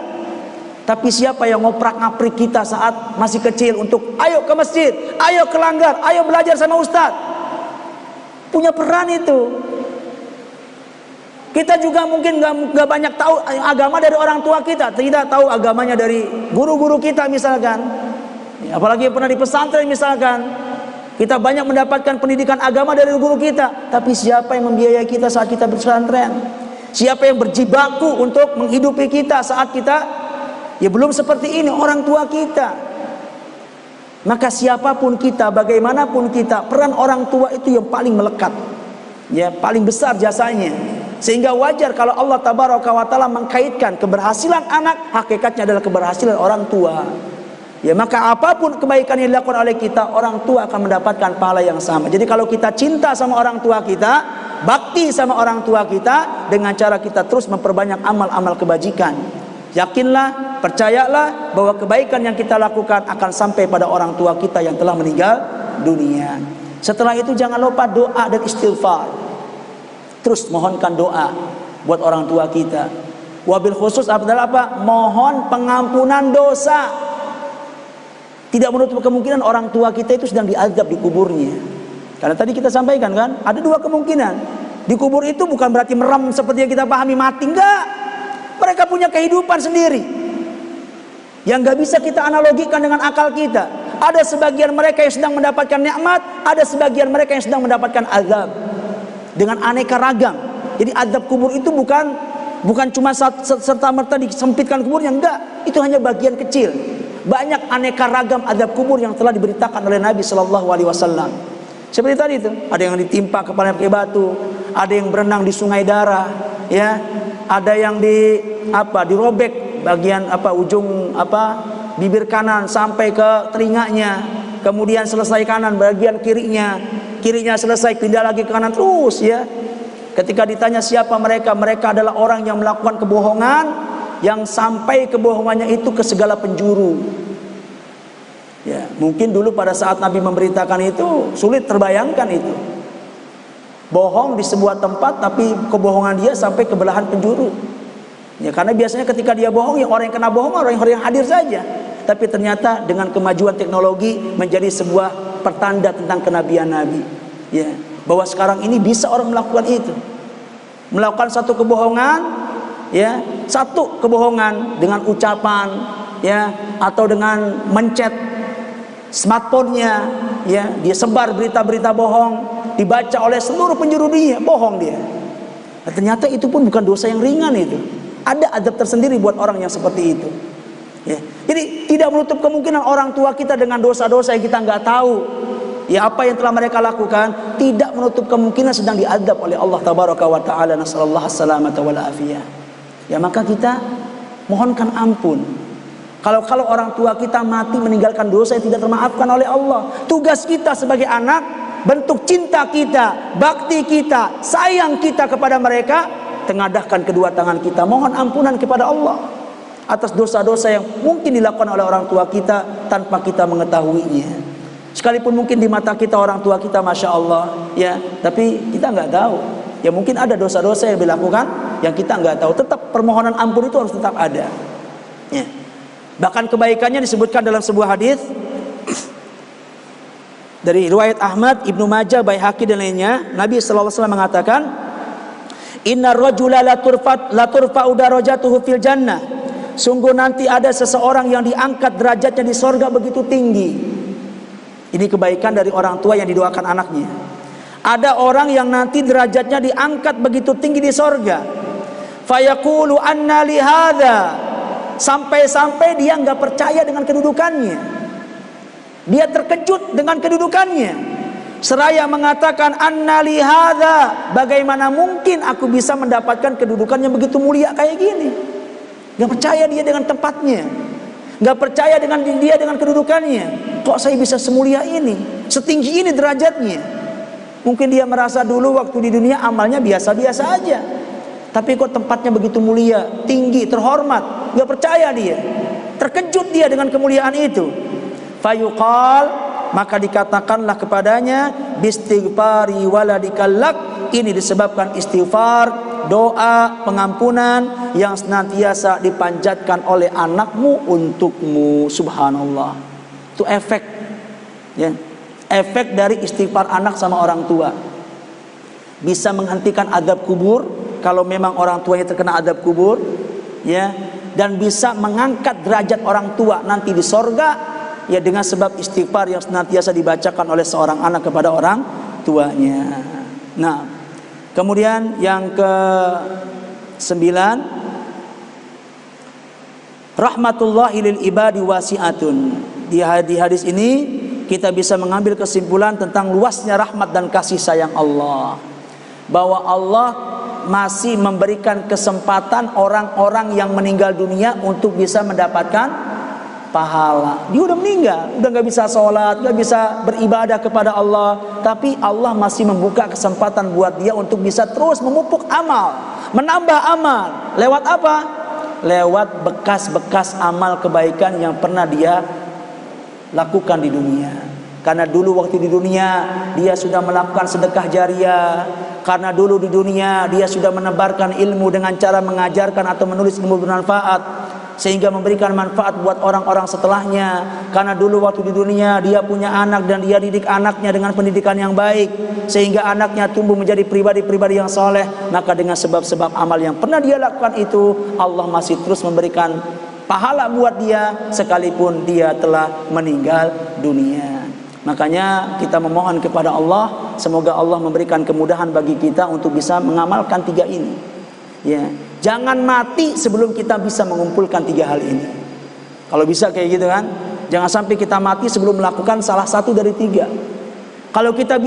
Tapi siapa yang ngoprak-ngaprik kita saat masih kecil untuk ayo ke masjid, ayo ke langgar, ayo belajar sama ustadz? punya peran itu. Kita juga mungkin nggak banyak tahu agama dari orang tua kita, tidak tahu agamanya dari guru-guru kita misalkan. Apalagi pernah di pesantren misalkan, kita banyak mendapatkan pendidikan agama dari guru kita, tapi siapa yang membiayai kita saat kita bersantren? Siapa yang berjibaku untuk menghidupi kita saat kita belum seperti ini? Orang tua kita. Maka siapapun kita, bagaimanapun kita, peran orang tua itu yang paling melekat, paling besar jasanya. Sehingga wajar kalau Allah Tabaraka wa Ta'ala mengkaitkan keberhasilan anak, hakikatnya adalah keberhasilan orang tua. Maka apapun kebaikan yang dilakukan oleh kita, orang tua akan mendapatkan pahala yang sama. Jadi kalau kita cinta sama orang tua kita, bakti sama orang tua kita, dengan cara kita terus memperbanyak amal-amal kebajikan, yakinlah, percayalah bahwa kebaikan yang kita lakukan akan sampai pada orang tua kita yang telah meninggal dunia. Setelah itu jangan lupa doa dan istighfar. Terus mohonkan doa buat orang tua kita. Wabil khusus adalah apa? Mohon pengampunan dosa. Tidak menutup kemungkinan orang tua kita itu sedang diazab di kuburnya. Karena tadi kita sampaikan kan, ada dua kemungkinan. Di kubur itu bukan berarti meram seperti yang kita pahami mati, enggak. Mereka punya kehidupan sendiri yang enggak bisa kita analogikan dengan akal kita. Ada sebagian mereka yang sedang mendapatkan nikmat, ada sebagian mereka yang sedang mendapatkan azab dengan aneka ragam. Jadi azab kubur itu bukan cuma serta-merta disempitkan kuburnya, enggak. Itu hanya bagian kecil. Banyak aneka ragam azab kubur yang telah diberitakan oleh Nabi Shallallahu Alaihi Wasallam. Seperti tadi itu, ada yang ditimpa kepalanya pakai batu, ada yang berenang di sungai darah, ada yang dirobek bagian ujung bibir kanan sampai ke telinganya, kemudian selesai kanan bagian kirinya selesai pindah lagi ke kanan terus Ketika ditanya siapa mereka, mereka adalah orang yang melakukan kebohongan, yang sampai kebohongannya itu ke segala penjuru. Mungkin dulu pada saat Nabi memberitakan itu sulit terbayangkan itu. Bohong di sebuah tempat tapi kebohongan dia sampai ke belahan penjuru. Karena biasanya ketika dia bohong, yang orang yang kena bohong orang yang hadir saja. Tapi ternyata dengan kemajuan teknologi menjadi sebuah pertanda tentang kenabian Nabi. Bahwa sekarang ini bisa orang melakukan itu. Melakukan satu kebohongan, satu kebohongan dengan ucapan, atau dengan mencet smartphone-nya, dia sebar berita-berita bohong, dibaca oleh seluruh penjuru dunia, bohong dia. Nah, ternyata itu pun bukan dosa yang ringan itu. Ada adab tersendiri buat orang yang seperti itu. Jadi tidak menutup kemungkinan orang tua kita dengan dosa-dosa yang kita nggak tahu, apa yang telah mereka lakukan, tidak menutup kemungkinan sedang diadab oleh Allah Tabaraka wa Ta'ala. Nasallallahu as-salamata wal afiyah. Maka kita mohonkan ampun. Kalau orang tua kita mati meninggalkan dosa yang tidak termaafkan oleh Allah, tugas kita sebagai anak, bentuk cinta kita, bakti kita, sayang kita kepada mereka, tengadahkan kedua tangan kita, mohon ampunan kepada Allah atas dosa-dosa yang mungkin dilakukan oleh orang tua kita tanpa kita mengetahuinya. Sekalipun mungkin di mata kita orang tua kita Masya Allah, tapi kita nggak tahu. Mungkin ada dosa-dosa yang dilakukan yang kita nggak tahu. Tetap permohonan ampun itu harus tetap ada. Bahkan kebaikannya disebutkan dalam sebuah hadis dari riwayat Ahmad, Ibnu Majah, Baihaqi dan lainnya. Nabi sallallahu alaihi wasallam mengatakan, "Innar rajula la turfa'u darajatuhu fil jannah." Sungguh nanti ada seseorang yang diangkat derajatnya di sorga begitu tinggi. Ini kebaikan dari orang tua yang didoakan anaknya. Ada orang yang nanti derajatnya diangkat begitu tinggi di sorga. Fayaqulu anna li hadza. Sampai-sampai dia nggak percaya dengan kedudukannya. Dia terkejut dengan kedudukannya. Seraya mengatakan anna li hadza, bagaimana mungkin aku bisa mendapatkan kedudukan yang begitu mulia kayak gini? Nggak percaya dia dengan tempatnya. Nggak percaya dengan dia dengan kedudukannya. Kok saya bisa semulia ini, setinggi ini derajatnya? Mungkin dia merasa dulu waktu di dunia amalnya biasa-biasa aja, tapi kok tempatnya begitu mulia, tinggi, terhormat. Nggak percaya dia, terkejut dia dengan kemuliaan itu. Fayuqal, maka dikatakanlah kepadanya, bistighfari waladikal lak. Ini disebabkan istighfar, doa pengampunan yang senantiasa dipanjatkan oleh anakmu untukmu. Subhanallah. Itu efek, efek dari istighfar anak sama orang tua. bisa menghentikan azab kubur kalau memang orang tuanya terkena azab kubur, ya, dan bisa mengangkat derajat orang tua nanti di sorga, ya, dengan sebab istighfar yang senantiasa dibacakan oleh seorang anak kepada orang tuanya. Nah, kemudian yang ke-9, rahmatullahi lil ibadi wasi'atun. Di hadis ini kita bisa mengambil kesimpulan tentang luasnya rahmat dan kasih sayang Allah, bahwa Allah masih memberikan kesempatan orang-orang yang meninggal dunia untuk bisa mendapatkan pahala. Dia udah meninggal, udah gak bisa sholat, gak bisa beribadah kepada Allah, tapi Allah masih membuka kesempatan buat dia untuk bisa terus memupuk amal, menambah amal. Lewat apa? Lewat bekas-bekas amal kebaikan yang pernah dia lakukan di dunia. Karena dulu waktu di dunia dia sudah melakukan sedekah jariah, karena dulu di dunia dia sudah menebarkan ilmu dengan cara mengajarkan atau menulis ilmu bermanfaat sehingga memberikan manfaat buat orang-orang setelahnya. Karena dulu waktu di dunia dia punya anak dan dia didik anaknya dengan pendidikan yang baik sehingga anaknya tumbuh menjadi pribadi-pribadi yang soleh. Maka dengan sebab-sebab amal yang pernah dia lakukan itu, Allah masih terus memberikan pahala buat dia sekalipun dia telah meninggal dunia. Makanya kita memohon kepada Allah, semoga Allah memberikan kemudahan bagi kita untuk bisa mengamalkan 3 ini, ya. Jangan mati sebelum kita bisa mengumpulkan 3 hal ini. Kalau bisa kayak gitu kan, jangan sampai kita mati sebelum melakukan salah satu dari 3. Kalau kita